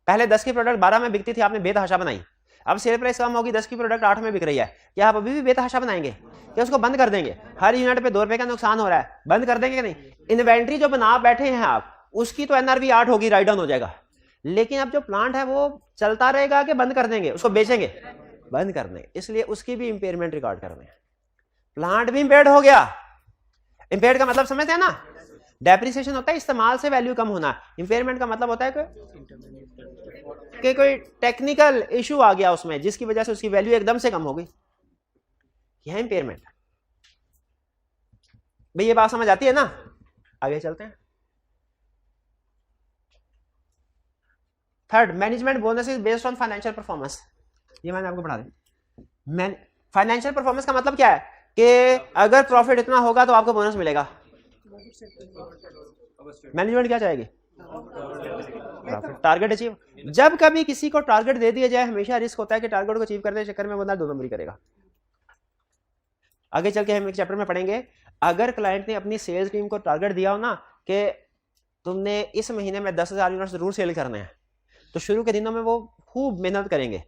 पहले 10 की प्रोडक्ट 12 में बिकती थी, आपने बेतहाशा बनाई। अब सेल प्राइस कम होगी, 10 की प्रोडक्ट 8 में बिक रही है, क्या आप अभी भी बेतहाशा बनाएंगे? क्या उसको बंद कर देंगे? हर यूनिट पे 2 रुपए का नुकसान हो रहा है, बंद कर देंगे कि नहीं? इन्वेंट्री जो बना बैठे हैं आप, उसकी तो एनआरवी 8 होगी, राइट डाउन हो जाएगा। लेकिन अब जो प्लांट है वो चलता रहेगा कि बंद कर देंगे? उसको बेचेंगे? बंद कर देंगे। इसलिए उसकी भी इंपेयरमेंट रिकॉर्ड करने हैं। प्लांट भी इंपेयर्ड हो गया। इंपेयर्ड का मतलब समझते हैं ना? डेप्रिसिएशन होता है इस्तेमाल से वैल्यू कम होना, इंपेयरमेंट का मतलब होता है कि कोई टेक्निकल इशू आ गया उसमें जिसकी वजह से उसकी वैल्यू एकदम से कम हो गई, यह इंपेयरमेंट। भाई ये बात समझ आती है ना? आगे चलते हैं। Third, management bonus is based on financial performance. ये मैंने आपको पढ़ा दिया। फाइनेंशियल परफॉर्मेंस का मतलब क्या है कि अगर प्रॉफिट इतना होगा तो आपको बोनस मिलेगा। मैनेजमेंट क्या चाहेगी? Target achieve. जब कभी किसी को टारगेट दे दिया जाए, हमेशा रिस्क होता है कि टारगेट को अचीव करने के चक्कर में बंदा 2 नंबरी करेगा। आगे चल के हम एक चैप्टर में पढ़ेंगे, अगर क्लाइंट ने अपनी सेल्स टीम को टारगेट दिया हो ना कि तुमने इस महीने में 10,000 यूनिट्स जरूर सेल करने हैं, तो शुरू के दिनों में वो खूब मेहनत करेंगे।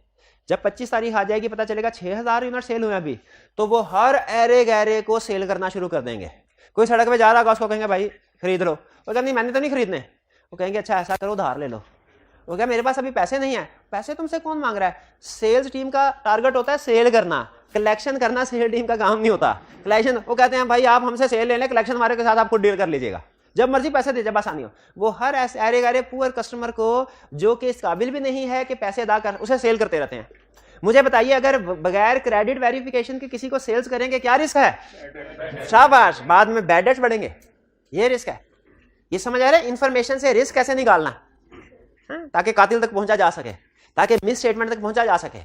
जब 25 तारीख आ जाएगी, पता चलेगा 6,000 यूनिट सेल हुए अभी, तो वो हर एरे गैरे को सेल करना शुरू कर देंगे। कोई सड़क पे जा रहा होगा, उसको कहेंगे भाई खरीद लो, वो कहते नहीं मैंने तो नहीं खरीदने। वो कहेंगे अच्छा ऐसा करो उधार ले लो। वो क्या मेरे पास अभी पैसे नहीं है। पैसे तुमसे कौन मांग रहा है? सेल्स टीम का टारगेट होता है सेल करना, कलेक्शन करना सेल टीम का काम नहीं होता। कलेक्शन, वो कहते हैं भाई आप हमसे सेल ले लें, कलेक्शन हमारे के साथ आप खुद डील कर लीजिएगा, जब मर्जी पैसे दे, जब आसानी हो। वो हर ऐरे गैरे पुअर कस्टमर को जो कि इस काबिल भी नहीं है कि पैसे अदा कर, उसे सेल करते रहते हैं। मुझे बताइए, अगर बगैर क्रेडिट वेरिफिकेशन के किसी को सेल्स करेंगे, क्या रिस्क है? शाबाश। बाद में बैड डेट्स बढ़ेंगे, ये रिस्क है। ये समझ आ रहा है? इंफॉर्मेशन से रिस्क कैसे निकालना, ताकि कातिल तक पहुंचा जा सके, ताकि मिस स्टेटमेंट तक पहुंचा जा सके।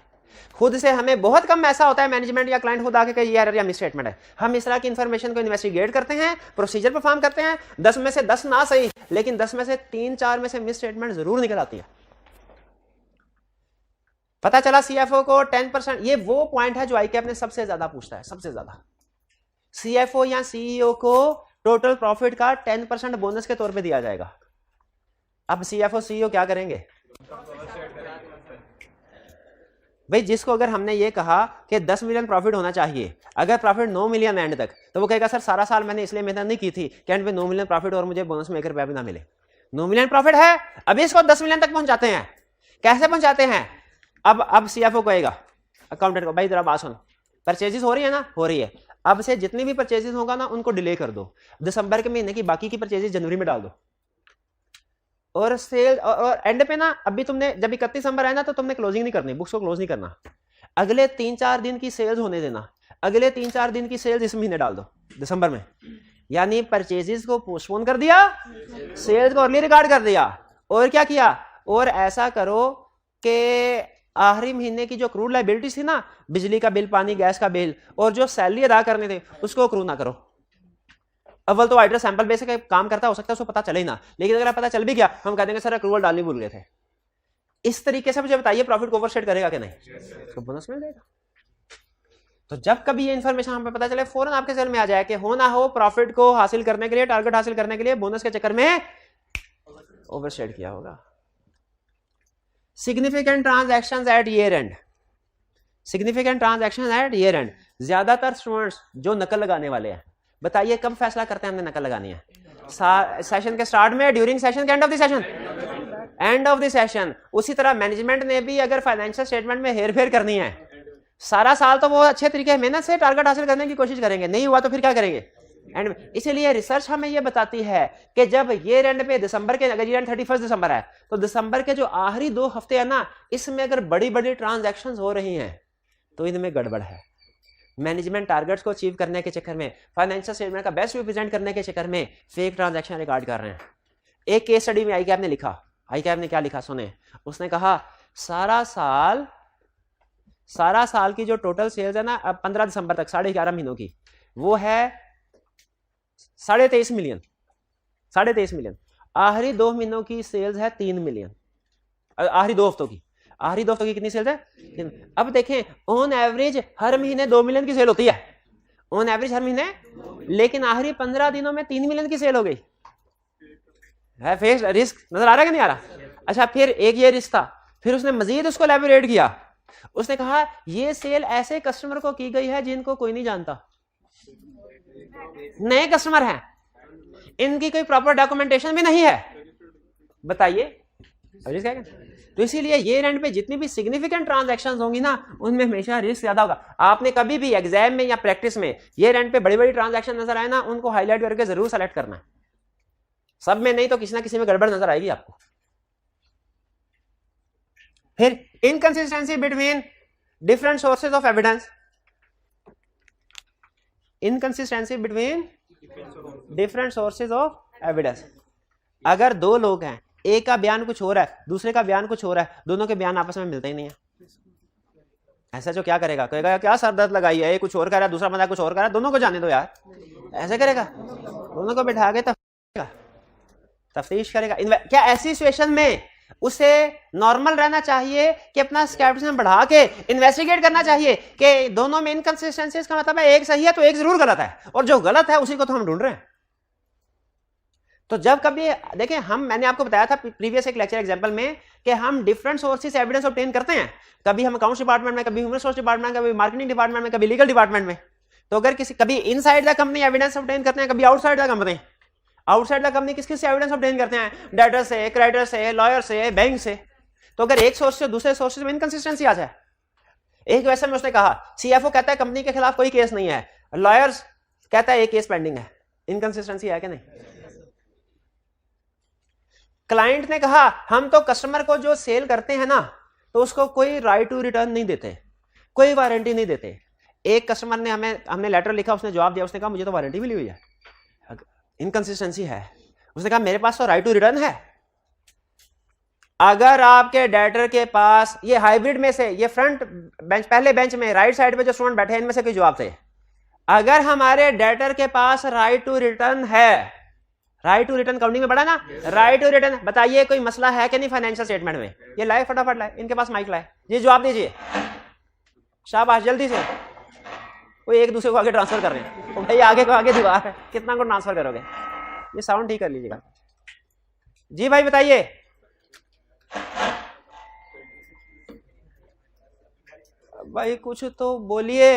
खुद से हमें बहुत कम ऐसा होता है मैनेजमेंट या क्लाइंट खुद आके कहे यार मिस स्टेटमेंट है। हम इस तरह की इंफॉर्मेशन को इन्वेस्टिगेट करते हैं, प्रोसीजर परफॉर्म करते हैं, 10 में से 10 ना सही, लेकिन 10 में से 3-4 में से मिस स्टेटमेंट जरूर निकल आती है। पता चला सीएफओ को 10%, ये वो पॉइंट है जो आईकेएप ने सबसे ज्यादा पूछता है, सबसे ज्यादा। सीएफओ या सीईओ को टोटल प्रॉफिट का 10% बोनस के तौर पे दिया जाएगा। अब सीएफओ सीईओ क्या करेंगे भाई? जिसको अगर हमने ये कहा कि 10 मिलियन प्रॉफिट होना चाहिए, अगर प्रॉफिट 9 मिलियन एंड तक, तो वो कहेगा सर सारा साल मैंने इसलिए मेहनत नहीं की थी कि एंड पे 9 मिलियन प्रॉफिट और मुझे बोनस में 1 रुपया भी ना मिले। 9 मिलियन प्रॉफिट है, अभी इसको 10 मिलियन तक पहुंचाते हैं। कैसे पहुंचाते हैं? अब सीएफओ कहेगा अकाउंटेंट को, भाई जरा बात सुन, परचेजेस हो रही है ना? हो रही है। अब से जितनी भी परचेजेस होगा ना, उनको डिले कर दो, दिसंबर के महीने की बाकी की परचेजेस जनवरी में डाल दो। और सेल और एंड पे ना, अभी तुमने जब 31 दिसंबर आए ना, तो तुमने क्लोजिंग नहीं करनी, बुक्स को क्लोज नहीं करना। अगले 3-4 दिन की सेल्स होने देना, अगले 3-4 दिन की सेल्स इस महीने डाल दो, दिसंबर में। यानी परचेजेस को पोस्टपोन कर दिया, सेल्स को अर्ली रिकॉर्ड कर दिया। और क्या किया? और ऐसा करो कि आखिरी महीने की जो क्रूड लायबिलिटीज थी ना, बिजली का बिल, पानी, गैस का बिल, और जो सैलरी अदा करने थे, उसको क्रू ना करो। अव्वल तो ऑडिटर सैंपल बेस पे काम करता, हो सकता है उसको पता चले ही ना, लेकिन अगर पता चल भी गया, हम कह देंगे सर अक्रूवल डालनी भूल गए थे। इस तरीके से मुझे बताइए प्रॉफिट को ओवरसेट करेगा कि नहीं? उसको बोनस मिल जाएगा। तो जब कभी ये इन्फॉर्मेशन हमें पता चले, फौरन आपके जहन में आ जाए कि हो ना हो प्रॉफिट को हासिल करने के लिए, टारगेट हासिल करने के लिए बोनस के चक्कर में ओवरसेट किया होगा। Significant transactions at year end, significant transaction at year end. ज्यादातर स्टूडेंट्स जो नकल लगाने वाले हैं, बताइए कब फैसला करते हैं हमने नकल लगानी है? सेशन के स्टार्ट में, ड्यूरिंग सेशन के end of the session, end of the session. उसी तरह मैनेजमेंट ने भी अगर फाइनेंशियल स्टेटमेंट में हेर फेर करनी है, सारा साल तो वो अच्छे तरीके मेहनत से टारगेट हासिल करने की कोशिश करेंगे, नहीं हुआ तो फिर क्या करेंगे एंड। इसीलिए रिसर्च हमें ये बताती है कि जब ईयर एंड पे दिसंबर के, अगर ईयर एंड 31 दिसंबर है तो दिसंबर के जो आखिरी 2 हफ्ते है ना, इसमें अगर बड़ी बड़ी ट्रांजैक्शन हो रही हैं तो इनमें गड़बड़ है। मैनेजमेंट टारगेट्स को अचीव करने के चक्कर में, फाइनेंशियल स्टेटमेंट का बेस्ट रिप्रेजेंट करने के चक्कर में फेक ट्रांजैक्शन रिकॉर्ड कर रहे हैं। एक केस स्टडी में आईकैप ने लिखा, आईकैप ने क्या लिखा सुने, उसने कहा सारा साल की जो टोटल सेल्स है ना, अब 15 दिसंबर तक 11.5 महीनों की, वो है 23.5 मिलियन, 23.5 मिलियन। आखिरी 2 महीनों की सेल्स है 3 मिलियन, आखिरी 2 हफ्तों की, आखिरी 2 हफ्तों की कितनी सेल्स है? अब देखें ऑन एवरेज हर महीने 2 मिलियन की सेल होती है, ऑन एवरेज हर महीने, लेकिन आखिरी 15 दिनों में 3 मिलियन की सेल हो गई है। फेस रिस्क नजर आ रहा है कि नहीं आ रहा? अच्छा, फिर एक ये रिस्क था, फिर उसने मजीद उसको एलैबोरेट किया, उसने कहा ये सेल ऐसे कस्टमर को की गई है जिनको कोई नहीं जानता, नए कस्टमर हैं, इनकी कोई प्रॉपर डॉक्यूमेंटेशन भी नहीं है, बताइए। तो इसीलिए ये एंड पे जितनी भी सिग्निफिकेंट ट्रांजैक्शंस होंगी ना, उनमें हमेशा रिस्क ज्यादा होगा। आपने कभी भी एग्जाम में या प्रैक्टिस में ये एंड पे बड़ी बड़ी ट्रांजैक्शन नजर आए ना, उनको हाईलाइट करके जरूर सेलेक्ट करना है, सब में नहीं तो किसी ना किसी में गड़बड़ नजर आएगी आपको। फिर inconsistency between different sources of evidence, inconsistency between different sources of evidence. अगर 2 लोग हैं, एक का बयान कुछ हो रहा है, दूसरे का बयान कुछ हो रहा है, दोनों के बयान आपस में मिलते ही नहीं है, ऐसा जो क्या करेगा, कहेगा क्या सर दर्द लगाई है, कुछ और कह रहा है, दूसरा बंदा कुछ और कह रहा है, दोनों को जाने दो यार, ऐसे करेगा, दोनों को बिठा के तफ्तीश करेगा। क्या ऐसी सिचुएशन में उसे नॉर्मल रहना चाहिए कि अपना स्केप्टिसिज्म बढ़ा के इन्वेस्टिगेट करना चाहिए कि दोनों में इनकंसिस्टेंसीज का मतलब है एक सही है तो एक जरूर गलत है, और जो गलत है उसी को तो हम ढूंढ रहे हैं। तो जब कभी देखें, मैंने आपको बताया था प्रीवियस एक लेक्चर एग्जांपल में कि हम डिफरेंट सोर्सेज से एविडेंस ऑब्टेन करते हैं, कभी हम अकाउंट्स डिपार्टमेंट में, कभी ह्यूमन रिसोर्स डिपार्टमेंट में, कभी मार्केटिंग डिपार्टमेंट में, कभी लीगल डिपार्टमेंट में। तो अगर कभी inside the company evidence obtain करते हैं, कभी outside the company, outside the company किस एविडेंस ऑब्टेन करते हैं, डेटर से, क्रेडिटर से, लॉयर से, बैंक से। तो अगर एक सोर्स से दूसरे सोर्सेज में इनकंसिस्टेंसी आ जाए, एक वैसे में उसने कहा सीएफओ कहता है कंपनी के खिलाफ कोई केस नहीं है, लॉयर्स कहता है एक केस पेंडिंग है, इनकंसिस्टेंसी है कि नहीं? क्लाइंट ने कहा हम तो कस्टमर को जो सेल करते हैं ना, तो उसको कोई राइट टू रिटर्न नहीं देते, कोई वारंटी नहीं देते। एक कस्टमर ने हमने लेटर लिखा, उसने जवाब दिया, उसने कहा मुझे तो वारंटी मिली हुई है, इनकंसिस्टेंसी है। उसने कहा मेरे पास तो राइट टू रिटर्न है। अगर आपके डेटर के पास, ये हाइब्रिड में से, ये फ्रंट बेंच, पहले बेंच में राइट साइड पे जो स्टूडेंट बैठे हैं इनमें से कोई जवाब थे, अगर हमारे डेटर के पास राइट टू रिटर्न है, राइट टू रिटर्न काउंटिंग में पढ़ा ना, राइट टू रिटर्न, बताइए कोई मसला है कि नहीं फाइनेंशियल स्टेटमेंट में? ये लाए फटाफट लाए, इनके पास माइक लाए, ये जवाब दीजिए, शाबाश, जल्दी से। कोई एक दूसरे को आगे ट्रांसफर कर रहे हैं, तो भाई आगे को आगे दीवार है, कितना को ट्रांसफर करोगे? ये साउंड ठीक कर लीजिएगा जी भाई, बताइए। भाई कुछ तो बोलिए,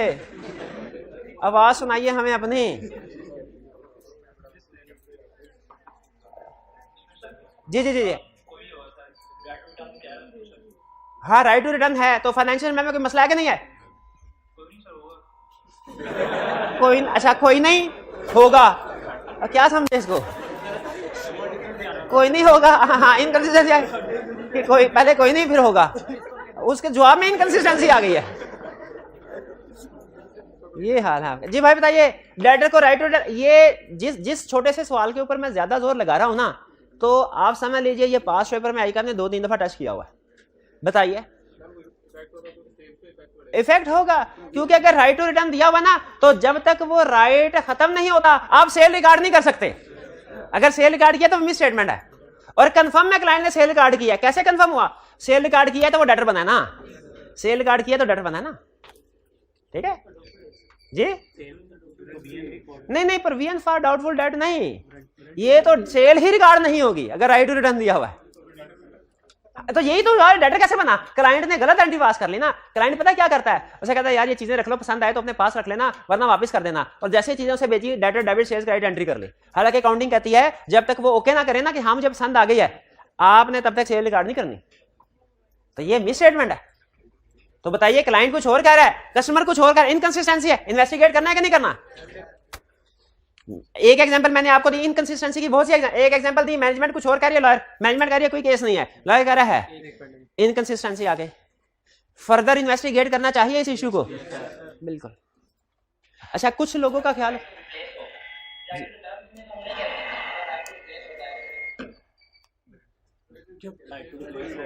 आवाज सुनाइए हमें अपनी। जी जी जी जी, हाँ राइट टू रिटर्न है, तो फाइनेंशियल में कोई मसला है कि नहीं है? कोई, अच्छा कोई नहीं होगा, क्या समझे इसको? कोई नहीं होगा, हाँ इनकंसिस्टेंसी कि कोई पहले कोई नहीं फिर होगा, उसके जवाब में इनकंसिस्टेंसी आ गई है, ये हाल है जी भाई। बताइए डेटर को राइट टू रिटर्न, ये जिस छोटे से सवाल के ऊपर मैं ज्यादा जोर लगा रहा हूं ना, तो आप समझ लीजिए ये पास पेपर में आईकॉन ने 2-3 दफा टच किया हुआ है। बताइए इफेक्ट होगा, क्योंकि अगर राइट टू रिटर्न दिया हुआ ना, तो जब तक वो राइट खत्म नहीं होता आप सेल रिकॉर्ड नहीं कर सकते। अगर सेल रिकॉर्ड किया तो मिस स्टेटमेंट है, और कंफर्म में क्लाइंट ने सेल रिकॉर्ड किया, कैसे कंफर्म हुआ? सेल रिकॉर्ड किया तो वो डेटर बना ना, सेल रिकॉर्ड किया तो डेटर बना ना, ठीक है जी? नहीं, प्रोविजन फॉर डाउटफुल डेट नहीं, ये तो सेल ही रिकॉर्ड नहीं होगी अगर राइट टू रिटर्न दिया हुआ है। तो यही तो यार डेटर कैसे बना, क्लाइंट ने गलत एंट्री पास कर ली ना। क्लाइंट पता क्या करता है, उसे कहता है यार ये चीजें रख लो, पसंद आए तो अपने पास रख लेना वरना वापस कर देना, और जैसे चीजें उसे भेजी debtor debit sales credit entry कर ली। हालांकि अकाउंटिंग कहती है जब तक वो ओके ना करे ना कि हाँ मुझे पसंद आ गई है, आपने तब तक सेल रिकॉर्ड नहीं करनी। तो ये मिस स्टेटमेंट है। तो बताइए क्लाइंट कुछ और कह रहा है, कस्टमर कुछ और कह रहा है, इनकंसिस्टेंसी है, इन्वेस्टिगेट करना है कि नहीं करना। एक एग्जांपल मैंने आपको दी इनकंसिस्टेंसी की, बहुत सी एक एग्जांपल दी, मैनेजमेंट कुछ और कह रही है, लॉयर मैनेजमेंट कह रही है कोई केस नहीं है, लॉयर कह रहा है इनकंसिस्टेंसी आ गई। फर्दर इन्वेस्टिगेट करना चाहिए इस इशू को, बिल्कुल। अच्छा कुछ लोगों का ख्याल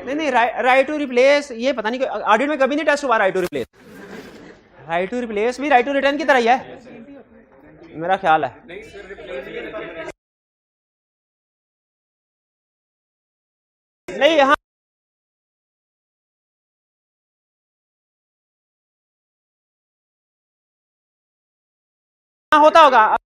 नहीं राइट टू रिप्लेस, ये पता नहीं ऑडिट में कभी नहीं टेस्ट हुआ right to replace. Right to replace भी राइट टू रिटर्न की तरह ही है मेरा ख्याल है। नहीं हाँ होता होगा,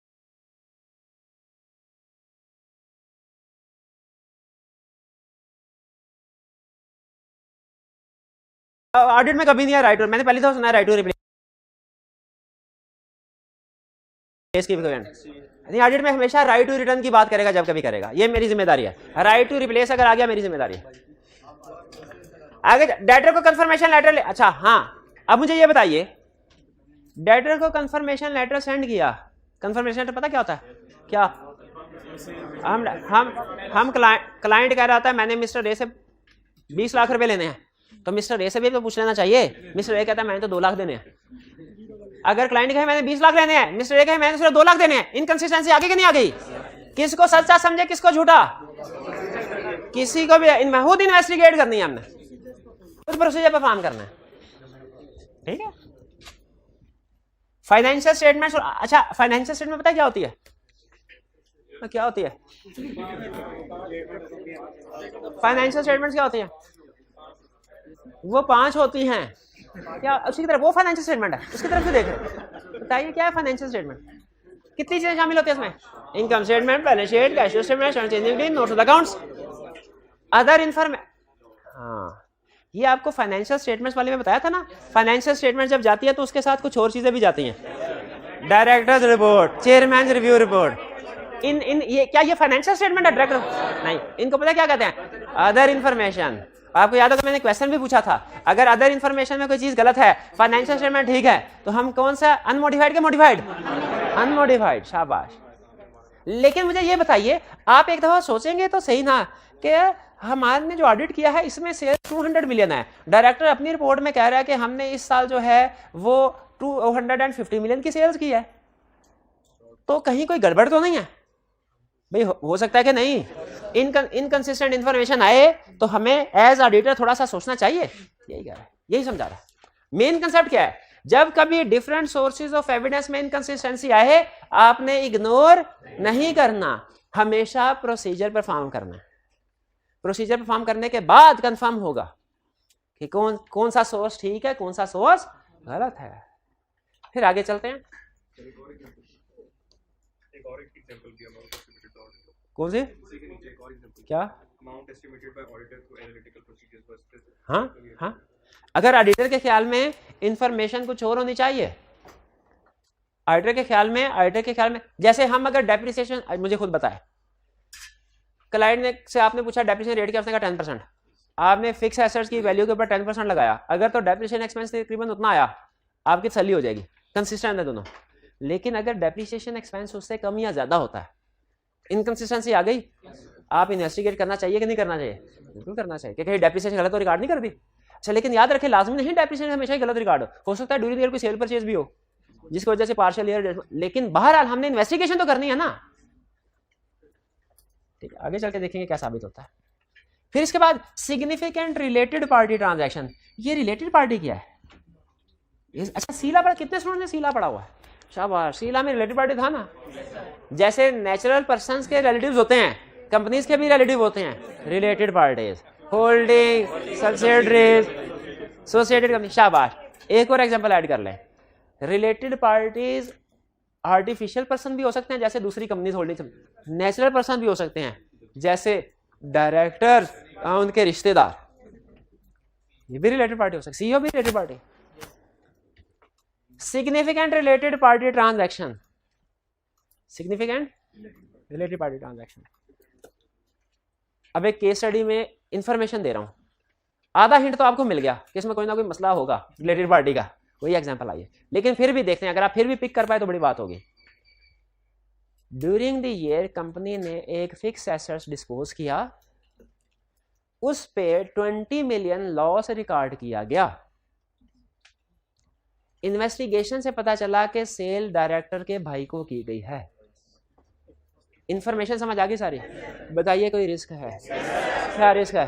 ऑडिट में कभी नहीं है राइट टू, मैंने पहली दफा सुना है राइट टू रिप्लेस की। नहीं ऑडिट में हमेशा राइट टू रिटर्न की बात करेगा जब कभी करेगा, ये मेरी जिम्मेदारी है। राइट टू रिप्लेस अगर आ गया मेरी जिम्मेदारी है। आगे डेटर को कंफर्मेशन लेटर अच्छा हाँ अब मुझे ये बताइए, डेटर को कंफर्मेशन लेटर सेंड किया, कंफर्मेशन लेटर पता क्या होता है क्या, हम क्लाइंट कह रहा था मैंने मिस्टर ए से 20 लाख रुपए लेने हैं, तो मिस्टर ए से भी तो पूछ लेना चाहिए। मिस्टर ए कहता है मैंने तो 2 लाख देने हैं। अगर क्लाइंट कहे मैंने 20 लाख लेने हैं, मिस्टर ए कहे मैंने सिर्फ 2 लाख देने हैं, इनकंसिस्टेंसी आगे कि नहीं आ गई। किसको सच्चा समझे किसको झूठा, किसी को भी खुद इन्वेस्टिगेट करनी है, हमने खुद प्रोसीजर परफॉर्म करना है, ठीक है। फाइनेंशियल स्टेटमेंट, अच्छा फाइनेंशियल स्टेटमेंट पता है क्या होती है, क्या होती है फाइनेंशियल स्टेटमेंट क्या होती है, वो 5 होती हैं क्या, उसकी तरफ वो फाइनेंशियल स्टेटमेंट है, उसकी तरफ से देख रहे बताइए क्या है फाइनेंशियल स्टेटमेंट, कितनी चीजें शामिल होती है इसमें, income statement, balance sheet, cash flow statement, notes of accounts, other information. हाँ ये आपको फाइनेंशियल स्टेटमेंट्स वाले में बताया था ना, फाइनेंशियल स्टेटमेंट जब जाती है तो उसके साथ कुछ और चीजें भी जाती हैं, directors report, chairman review report, इन ये क्या ये फाइनेंशियल स्टेटमेंट है डायरेक्टर नहीं, इनको पता क्या कहते हैं, अदर इन्फॉर्मेशन। आपको याद होगा मैंने क्वेश्चन भी पूछा था, अगर अदर इन्फॉर्मेशन में कोई चीज गलत है, फाइनेंशियल स्टेटमेंट ठीक है, तो हम कौन सा अनमोडिफाइड के मोडिफाइड, अनमोडिफाइड, शाबाश। लेकिन मुझे ये बताइए, आप एक दफा सोचेंगे तो सही ना कि हमारे ने जो ऑडिट किया है इसमें सेल्स 200 मिलियन है, डायरेक्टर अपनी रिपोर्ट में कह रहा है कि हमने इस साल जो है वो 250 मिलियन की सेल्स की है, तो कहीं कोई गड़बड़ तो नहीं है भाई। हो सकता है कि नहीं इनकंसिस्टेंट इंफॉर्मेशन आए तो हमें एज ऑडिटर थोड़ा सा सोचना चाहिए, यही कह रहा है, यही समझा रहा है। मेन कंसेप्ट क्या है, जब कभी डिफरेंट सोर्सेज ऑफ एविडेंस में इनकंसिस्टेंसी आए आपने इग्नोर नहीं करना, हमेशा प्रोसीजर परफॉर्म करना है। प्रोसीजर परफॉर्म करने के बाद कंफर्म होगा कि कौन सा सोर्स ठीक है, कौन सा सोर्स गलत है। फिर आगे चलते हैं, कौन सी क्या, हाँ हाँ अगर ऑडिटर के ख्याल में इंफॉर्मेशन कुछ और होनी चाहिए, ऑडिटर के ख्याल में जैसे हम अगर डेप्रिसिएशन, मुझे खुद बताए क्लाइंट ने से आपने पूछा डेप्रिसिएशन रेट क्या, उसने कहा 10%, आपने फिक्स एसेट्स की वैल्यू के ऊपर 10% लगाया, अगर तो डेप्रिसिएशन एक्सपेंस तकरीबन उतना आया आपकी तसल्ली हो जाएगी, कंसिस्टेंट है दोनों। लेकिन अगर डेप्रिसिएशन एक्सपेंस उससे कम या ज्यादा होता है, इनकंसिस्टेंसी आ गई, आप इन्वेस्टिगेट करना चाहिए कि नहीं करना चाहिए, बिल्कुल करना चाहिए, कि कहीं डेप्रिसिएशन गलत तो रिकॉर्ड नहीं कर दी। अच्छा लेकिन याद रखें लाजमी नहीं डेप्रिसिएशन हमेशा ही गलत रिकॉर्ड हो सकता है ड्यूरिंग ईयर कोई सेल परचेज भी हो जिसकी वजह से पार्शियल ईयर, लेकिन बहरहाल हमने इन्वेस्टिगेशन तो करनी है ना, ठीक है। आगे चल के देखेंगे क्या साबित होता है। फिर इसके बाद सिग्निफिकेंट रिलेटेड पार्टी ट्रांजैक्शन, ये रिलेटेड पार्टी क्या है, अच्छा सीला पढ़ा, कितने स्टूडेंट ने सीला पढ़ा हुआ है, शाबाश। सीला में रिलेटेड पार्टी था ना, जैसे नेचुरल पर्संस के रिलेटिव्स होते हैं, कंपनीज के भी रिलेटिव होते हैं, related parties, holding, subsidiaries, associated company, शाबाश। एक और एग्जांपल ऐड कर लें, रिलेटेड पार्टीज आर्टिफिशियल पर्सन भी हो सकते हैं जैसे दूसरी कंपनीज होल्डिंग, नेचुरल पर्सन भी हो सकते हैं जैसे डायरेक्टर, उनके रिश्तेदार, ये भी रिलेटेड पार्टी हो सकती, सीईओ भी related party. Significant related party transaction, significant related party transaction. अब एक केस स्टडी में इंफॉर्मेशन दे रहा हूं, आधा हिंट तो आपको मिल गया कि इसमें कोई ना कोई मसला होगा रिलेटेड पार्टी का, वही एग्जांपल आई है, लेकिन फिर भी देखते हैं, अगर आप फिर भी पिक कर पाए तो बड़ी बात होगी। ड्यूरिंग द ईयर कंपनी ने एक फिक्स एसेट्स डिस्पोज किया, उस पे 20 मिलियन लॉस रिकॉर्ड किया गया। इन्वेस्टिगेशन से पता चला कि सेल डायरेक्टर के भाई को की गई है। इंफॉर्मेशन समझ आ गई सारी? बताइए कोई रिस्क है? क्या रिस्क है?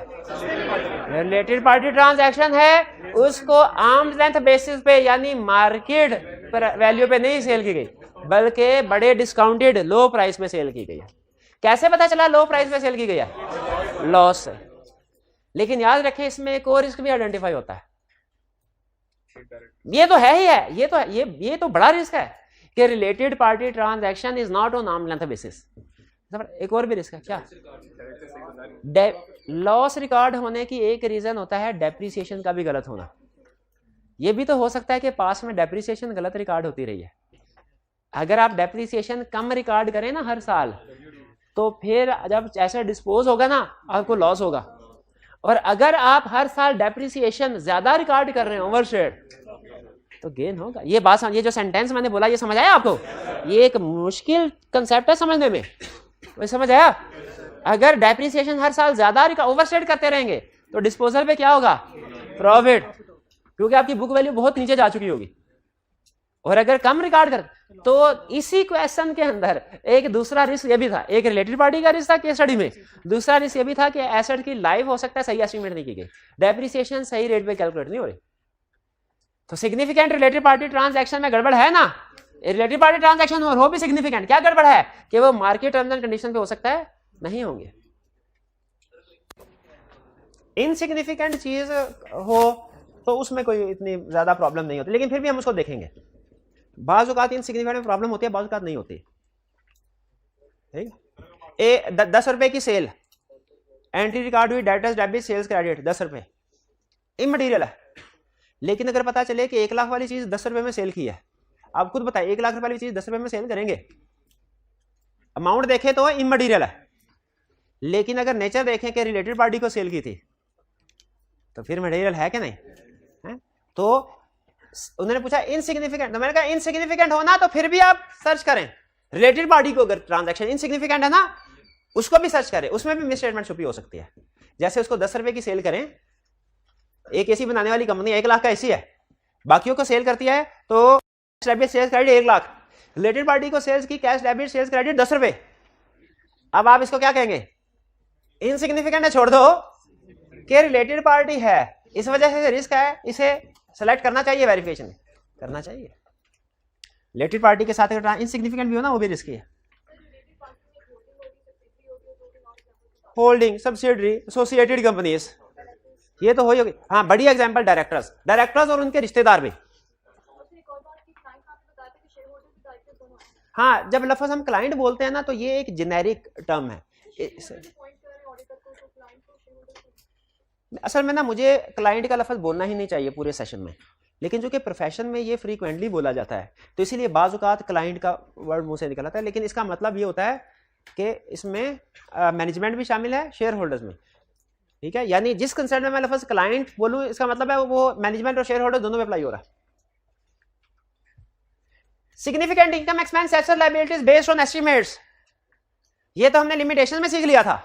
रिलेटेड पार्टी ट्रांजैक्शन है, उसको आर्म्स लेंथ बेसिस पे यानी मार्केट पर वैल्यू पे नहीं सेल की गई, बल्कि बड़े डिस्काउंटेड लो प्राइस में सेल की गई है। कैसे पता चला लो प्राइस में सेल की गई है? लॉस से। लेकिन याद रखें इसमें एक और रिस्क भी आइडेंटिफाई होता है, ये तो है ही है, ये तो बड़ा रिस्क है कि related party transaction is not on arm length basis. एक और भी रिस्क है, क्या? लॉस रिकॉर्ड होने की एक रीजन होता है डेप्रिसिएशन का भी गलत होना। ये भी तो हो सकता है कि पास में डेप्रिसिएशन गलत रिकॉर्ड होती रही है। अगर आप डेप्रिसिएशन कम रिकॉर्ड करें ना हर साल, तो फिर जब ऐसे डिस्पोज होगा ना आपको लॉस होगा। और अगर आप हर साल डेप्रिसिएशन ज्यादा रिकॉर्ड कर रहे हैं ओवरशेड, तो गेन होगा। ये बात, ये जो सेंटेंस मैंने बोला, ये समझ आया आपको? ये एक मुश्किल कंसेप्ट है समझने में, वो समझ आया? अगर डेप्रिसिएशन हर साल ज्यादा ओवरस्टेट करते रहेंगे तो डिस्पोजल पे क्या होगा? प्रॉफिट, क्योंकि आपकी बुक वैल्यू बहुत नीचे जा चुकी होगी। और अगर कम रिकॉर्ड कर, तो इसी क्वेश्चन के अंदर एक दूसरा रिस्क ये भी था, एक रिलेटेड पार्टी का रिस्क था केस स्टडी में, दूसरा रिस्क ये भी था कि एसेट की लाइफ हो सकता है सही एस्टिमेट नहीं की गई, डेप्रिसिएशन सही रेट पे कैलकुलेट नहीं हो रही। तो सिग्निफिकेंट रिलेटेड पार्टी ट्रांजैक्शन में गड़बड़ है ना? रिलेटेड पार्टी ट्रांजैक्शन और हो भी सिग्निफिकेंट, क्या गड़बड़ है कि वो मार्केट टर्म्स एंड कंडीशन पे हो सकता है नहीं होंगे। इनसिग्निफिकेंट चीज हो तो उसमें कोई इतनी ज्यादा प्रॉब्लम नहीं होती, लेकिन फिर भी हम उसको देखेंगे। बाज़ औक़ात इनसिग्निफिकेंट में प्रॉब्लम होती है, बाज़ औक़ात नहीं होती। ठीक, 10 रुपए की सेल, एंट्री रिकॉर्ड हुई, डेटर्स डेबिट सेल्स क्रेडिट 10 रुपए, इमटेरियल है। लेकिन अगर पता चले कि 1 लाख वाली चीज 10 रुपए में सेल की है, आप खुद बताइए 1 लाख रुपए वाली चीज 10 रुपए में सेल करेंगे? अमाउंट देखें तो इमटेरियल है, लेकिन अगर नेचर देखें कि रिलेटेड पार्टी को सेल की थी, तो फिर मटेरियल है कि नहीं है? तो उन्होंने पूछा इनसिग्निफिकेंट, तो मैंने कहा इनसिग्निफिकेंट होना तो फिर भी आप सर्च करें रिलेटेड पार्टी को, अगर ट्रांजैक्शन इनसिग्निफिकेंट है ना उसको भी सर्च करें, उसमें भी मिसस्टेटमेंट छुपी हो सकती है। जैसे उसको 10 रुपए की सेल करें, एक एसी बनाने वाली कंपनी 1 लाख का एसी है, बाकियों को सेल करती है तो cash debit sales credit 1 lakh, related party को सेल्स की कैश डेबिट सेल्स क्रेडिट 10 रुपए। अब आप इसको क्या कहेंगे? इनसिग्निफिकेंट है, छोड़ दो कि रिलेटेड पार्टी है, इस वजह से रिस्क है, इसे सेलेक्ट करना चाहिए, वेरिफिकेशन करना चाहिए। रिलेटेड पार्टी के साथ अगर इनसिग्निफिकेंट भी हो ना वो भी रिस्की है। होल्डिंग, सब्सिडियरी, एसोसिएटेड कंपनीज, ये तो हो ही। हाँ, बड़ी एग्जांपल डायरेक्टर्स और उनके रिश्तेदार भी। हाँ, जब लफ्ज हम क्लाइंट बोलते हैं ना तो ये एक जेनेरिक टर्म है। असल में ना मुझे क्लाइंट का लफ्ज बोलना ही नहीं चाहिए पूरे सेशन में, लेकिन जो कि प्रोफेशन में ये फ्रीक्वेंटली बोला जाता है, तो इसीलिए बाज़ औक़ात क्लाइंट का वर्ड मुंह से निकल आता है। लेकिन इसका मतलब ये होता है कि इसमें मैनेजमेंट भी शामिल है, शेयर होल्डर्स में। ठीक है, यानी जिस कंसर्न में मैं लफ्ज क्लाइंट बोलूं, इसका मतलब है वो मैनेजमेंट और शेयर होल्डर दोनों में अप्लाई हो रहा है। Significant income expense asset liabilities based on estimates, ये तो हमने लिमिटेशन में सीख लिया था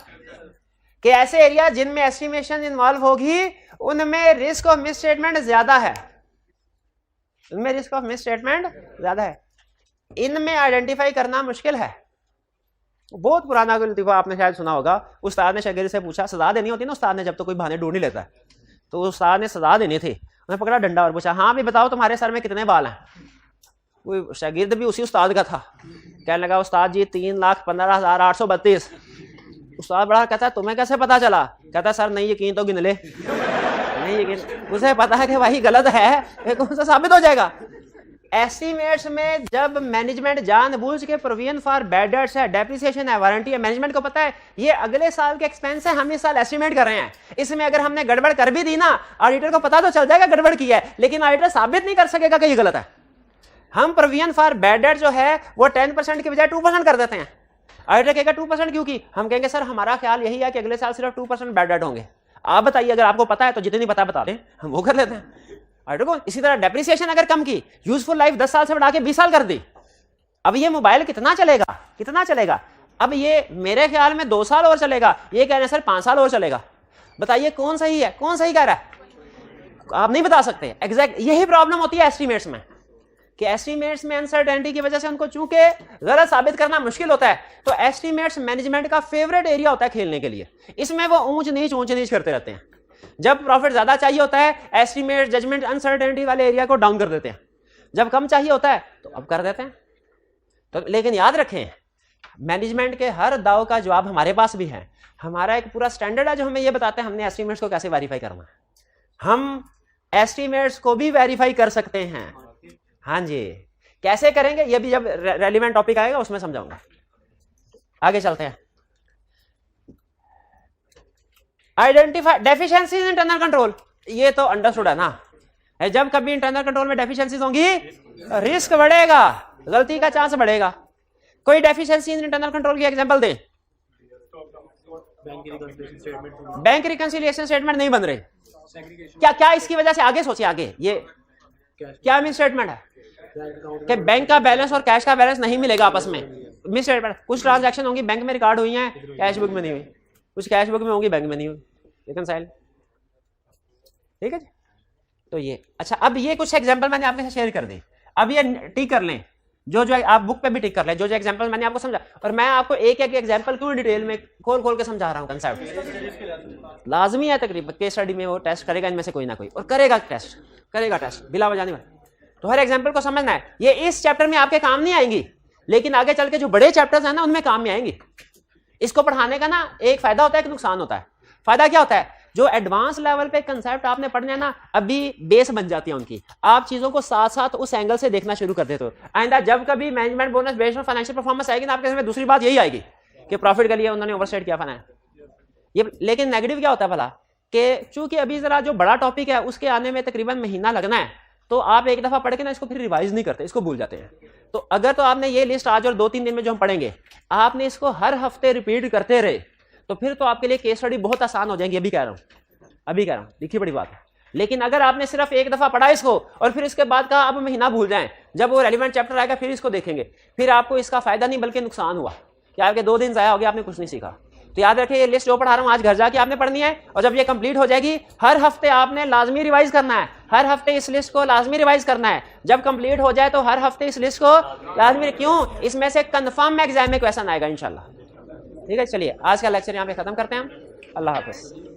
कि ऐसे एरिया जिनमें एस्टिमेशन इन्वॉल्व होगी उनमें रिस्क ऑफ मिस स्टेटमेंट ज्यादा है, उनमें रिस्क ऑफ मिस स्टेटमेंट ज्यादा है। इनमें आइडेंटिफाई करना मुश्किल है। बहुत पुराना लतीफा आपने शायद सुना होगा, उस्ताद ने शागिर्द से पूछा, सजा देनी होती है ना उस्ताद ने, जब तो कोई बहाने ढूंढ ही लेता है, तो उस्ताद ने सजा देनी थी, उन्हें पकड़ा डंडा और पूछा, हाँ भी बताओ तुम्हारे सर में कितने बाल हैं? कोई शागिर्द भी उसी उस्ताद का था, कहने लगा उस्ताद जी 3,15,832। उस्ताद बड़ा कहता है तुम्हें कैसे पता चला? कहता सर नहीं यकीन तो गिन ले। नहीं यकीन, उसे पता है कि भाई गलत है, कौन सा साबित हो जाएगा? एस्टिमेट्स में जब मैनेजमेंट जानबूझ के प्रोविजन फॉर बैड डेट्स है, डेप्रिसिएशन है, वारंटी है, मैनेजमेंट को पता है ये अगले साल के एक्सपेंस है, हम इस साल एस्टिमेट कर रहे हैं, इसमें अगर हमने गड़बड़ कर भी दी ना, ऑडिटर को पता तो चल जाएगा गड़बड़ की है, लेकिन ऑडिटर साबित नहीं कर सकेगा कि ये गलत है। हम प्रोविजन फॉर बैड डेट जो है वो 10% की बजाय 2% कर देते हैं। ऑडिटर कहेगा 2% क्यों की? हम कहेंगे सर हमारा ख्याल यही है कि अगले साल सिर्फ 2% बैड डेट होंगे, आप बताइए, अगर आपको पता है तो जितनी पता बता दें, हम वो कर लेते हैं। ऑडिटर को इसी तरह डेप्रिसिएशन अगर कम की, यूजफुल लाइफ 10 साल से बढ़ा के 20 साल कर दी, अब ये मोबाइल कितना चलेगा, कितना चलेगा? अब ये मेरे ख्याल में 2 साल और चलेगा, ये कह रहे हैं सर 5 साल और चलेगा। बताइए कौन सही है, कौन सही कह रहा है? आप नहीं बता सकते एग्जैक्ट। यही प्रॉब्लम होती है एस्टिमेट्स में कि एस्टिमेट्स में अनसर्टेनिटी की वजह से उनको चूंकि गलत साबित करना मुश्किल होता है, तो एस्टिमेट्स मैनेजमेंट का फेवरेट एरिया होता है खेलने के लिए। इसमें वो ऊंच नीच करते रहते हैं। जब प्रॉफिट ज्यादा चाहिए होता है, एस्टिमेट जजमेंट अनसर्टेनिटी वाले एरिया को डाउन कर देते हैं, जब कम चाहिए होता है तो अब कर देते हैं। तो लेकिन याद रखें, मैनेजमेंट के हर दाव का जवाब हमारे पास भी है। हमारा एक पूरा स्टैंडर्ड है जो हमें यह बताते हैं हमने एस्टिमेट्स को कैसे वेरीफाई करना है। हम एस्टिमेट्स को भी वेरीफाई कर सकते हैं। हाँ जी, कैसे करेंगे ये भी जब रेलिवेंट टॉपिक आएगा उसमें समझाऊंगा। आगे चलते हैं। Identify deficiencies in internal control, ये तो अंडरस्टूड है ना। जब कभी इंटरनल कंट्रोल में डेफिशिएंसीज होंगी रिस्क बढ़ेगा, गलती का चांस बढ़ेगा। कोई डेफिशिएंसी इन इंटरनल कंट्रोल की एग्जांपल दें। बैंक रिकंसिलिएशन स्टेटमेंट नहीं बन रहे, क्या इसकी वजह से? आगे सोचिए, आगे ये क्या मिस स्टेटमेंट है कि बैंक का बैलेंस और कैश का बैलेंस नहीं मिलेगा आपस में, मिस स्टेटमेंट। कुछ ट्रांजैक्शन होंगी बैंक में रिकॉर्ड हुई हैं, कैश बुक में नहीं हुई, कुछ कैश बुक में होंगी बैंक में नहीं हुई, रिकंसाइल। ठीक है जी, तो ये अच्छा। अब ये कुछ एग्जांपल मैंने आपके साथ शेयर कर दी, अब ये टिक कर लें, जो आप बुक पे भी टिक कर लें, जो एग्जांपल मैंने आपको समझा। और मैं आपको एक एक एग्जांपल क्यों डिटेल में खोल के समझा रहा हूँ। कंसेप्ट लाजमी है, तकरीबन केस स्टडी में वो टेस्ट करेगा इनमें से कोई ना कोई, और करेगा टेस्ट बिला वजह नहीं। तो हर एग्जांपल को समझना है। ये इस चैप्टर में आपके काम नहीं आएंगी, लेकिन आगे चल के जो बड़े चैप्टर्स हैं ना उनमें काम में आएंगी। इसको पढ़ाने का ना एक फायदा होता है, एक नुकसान होता है। फायदा क्या होता है? जो एडवांस लेवल पे कंसेप्ट आपने पढ़ने हैं ना, अभी बेस बन जाती है उनकी, आप चीजों को साथ साथ उस एंगल से देखना शुरू कर देते हो। आइंदा जब कभी management bonus based on financial performance आएगी ना आपके में, दूसरी बात यही आएगी कि प्रॉफिट के लिए उन्होंने ओवरस्टेट किया फाइनेंस ये। लेकिन नेगेटिव क्या होता है भला, कि चूंकि अभी जरा जो बड़ा टॉपिक है उसके आने में तकरीबन महीना लगना है, तो आप एक दफा पढ़ के ना इसको फिर रिवाइज नहीं करते, इसको भूल जाते हैं। तो अगर तो आपने ये लिस्ट आज और 2-3 दिन में जो हम पढ़ेंगे, आपने इसको हर हफ्ते रिपीट करते रहे, तो फिर तो आपके लिए केस स्टडी बहुत आसान हो जाएंगी। अभी कह रहा हूं, लिखी बड़ी बात है। लेकिन अगर आपने सिर्फ एक दफा पढ़ा इसको और फिर इसके बाद कहा अब महीना भूल जाएं, जब वो रेलिवेंट चैप्टर आएगा फिर इसको देखेंगे, फिर आपको इसका फायदा नहीं बल्कि नुकसान हुआ कि आपके 2 दिन जाया हो गया, आपने कुछ नहीं सीखा। तो याद रखिए, ये लिस्ट जो पढ़ा रहा हूं आज घर जाके आपने पढ़नी है, और जब ये कंप्लीट हो जाएगी हर हफ्ते आपने लाजमी रिवाइज करना है, हर हफ्ते इस लिस्ट को लाजमी रिवाइज करना है। जब कंप्लीट हो जाए तो हर हफ्ते इस लिस्ट को लाजमी, क्यों? इसमें से कंफर्म एग्जाम में क्वेश्चन आएगा इंशाल्लाह। ठीक है, चलिए आज का लेक्चर यहाँ पे खत्म करते हैं हम। अल्लाह हाफिज।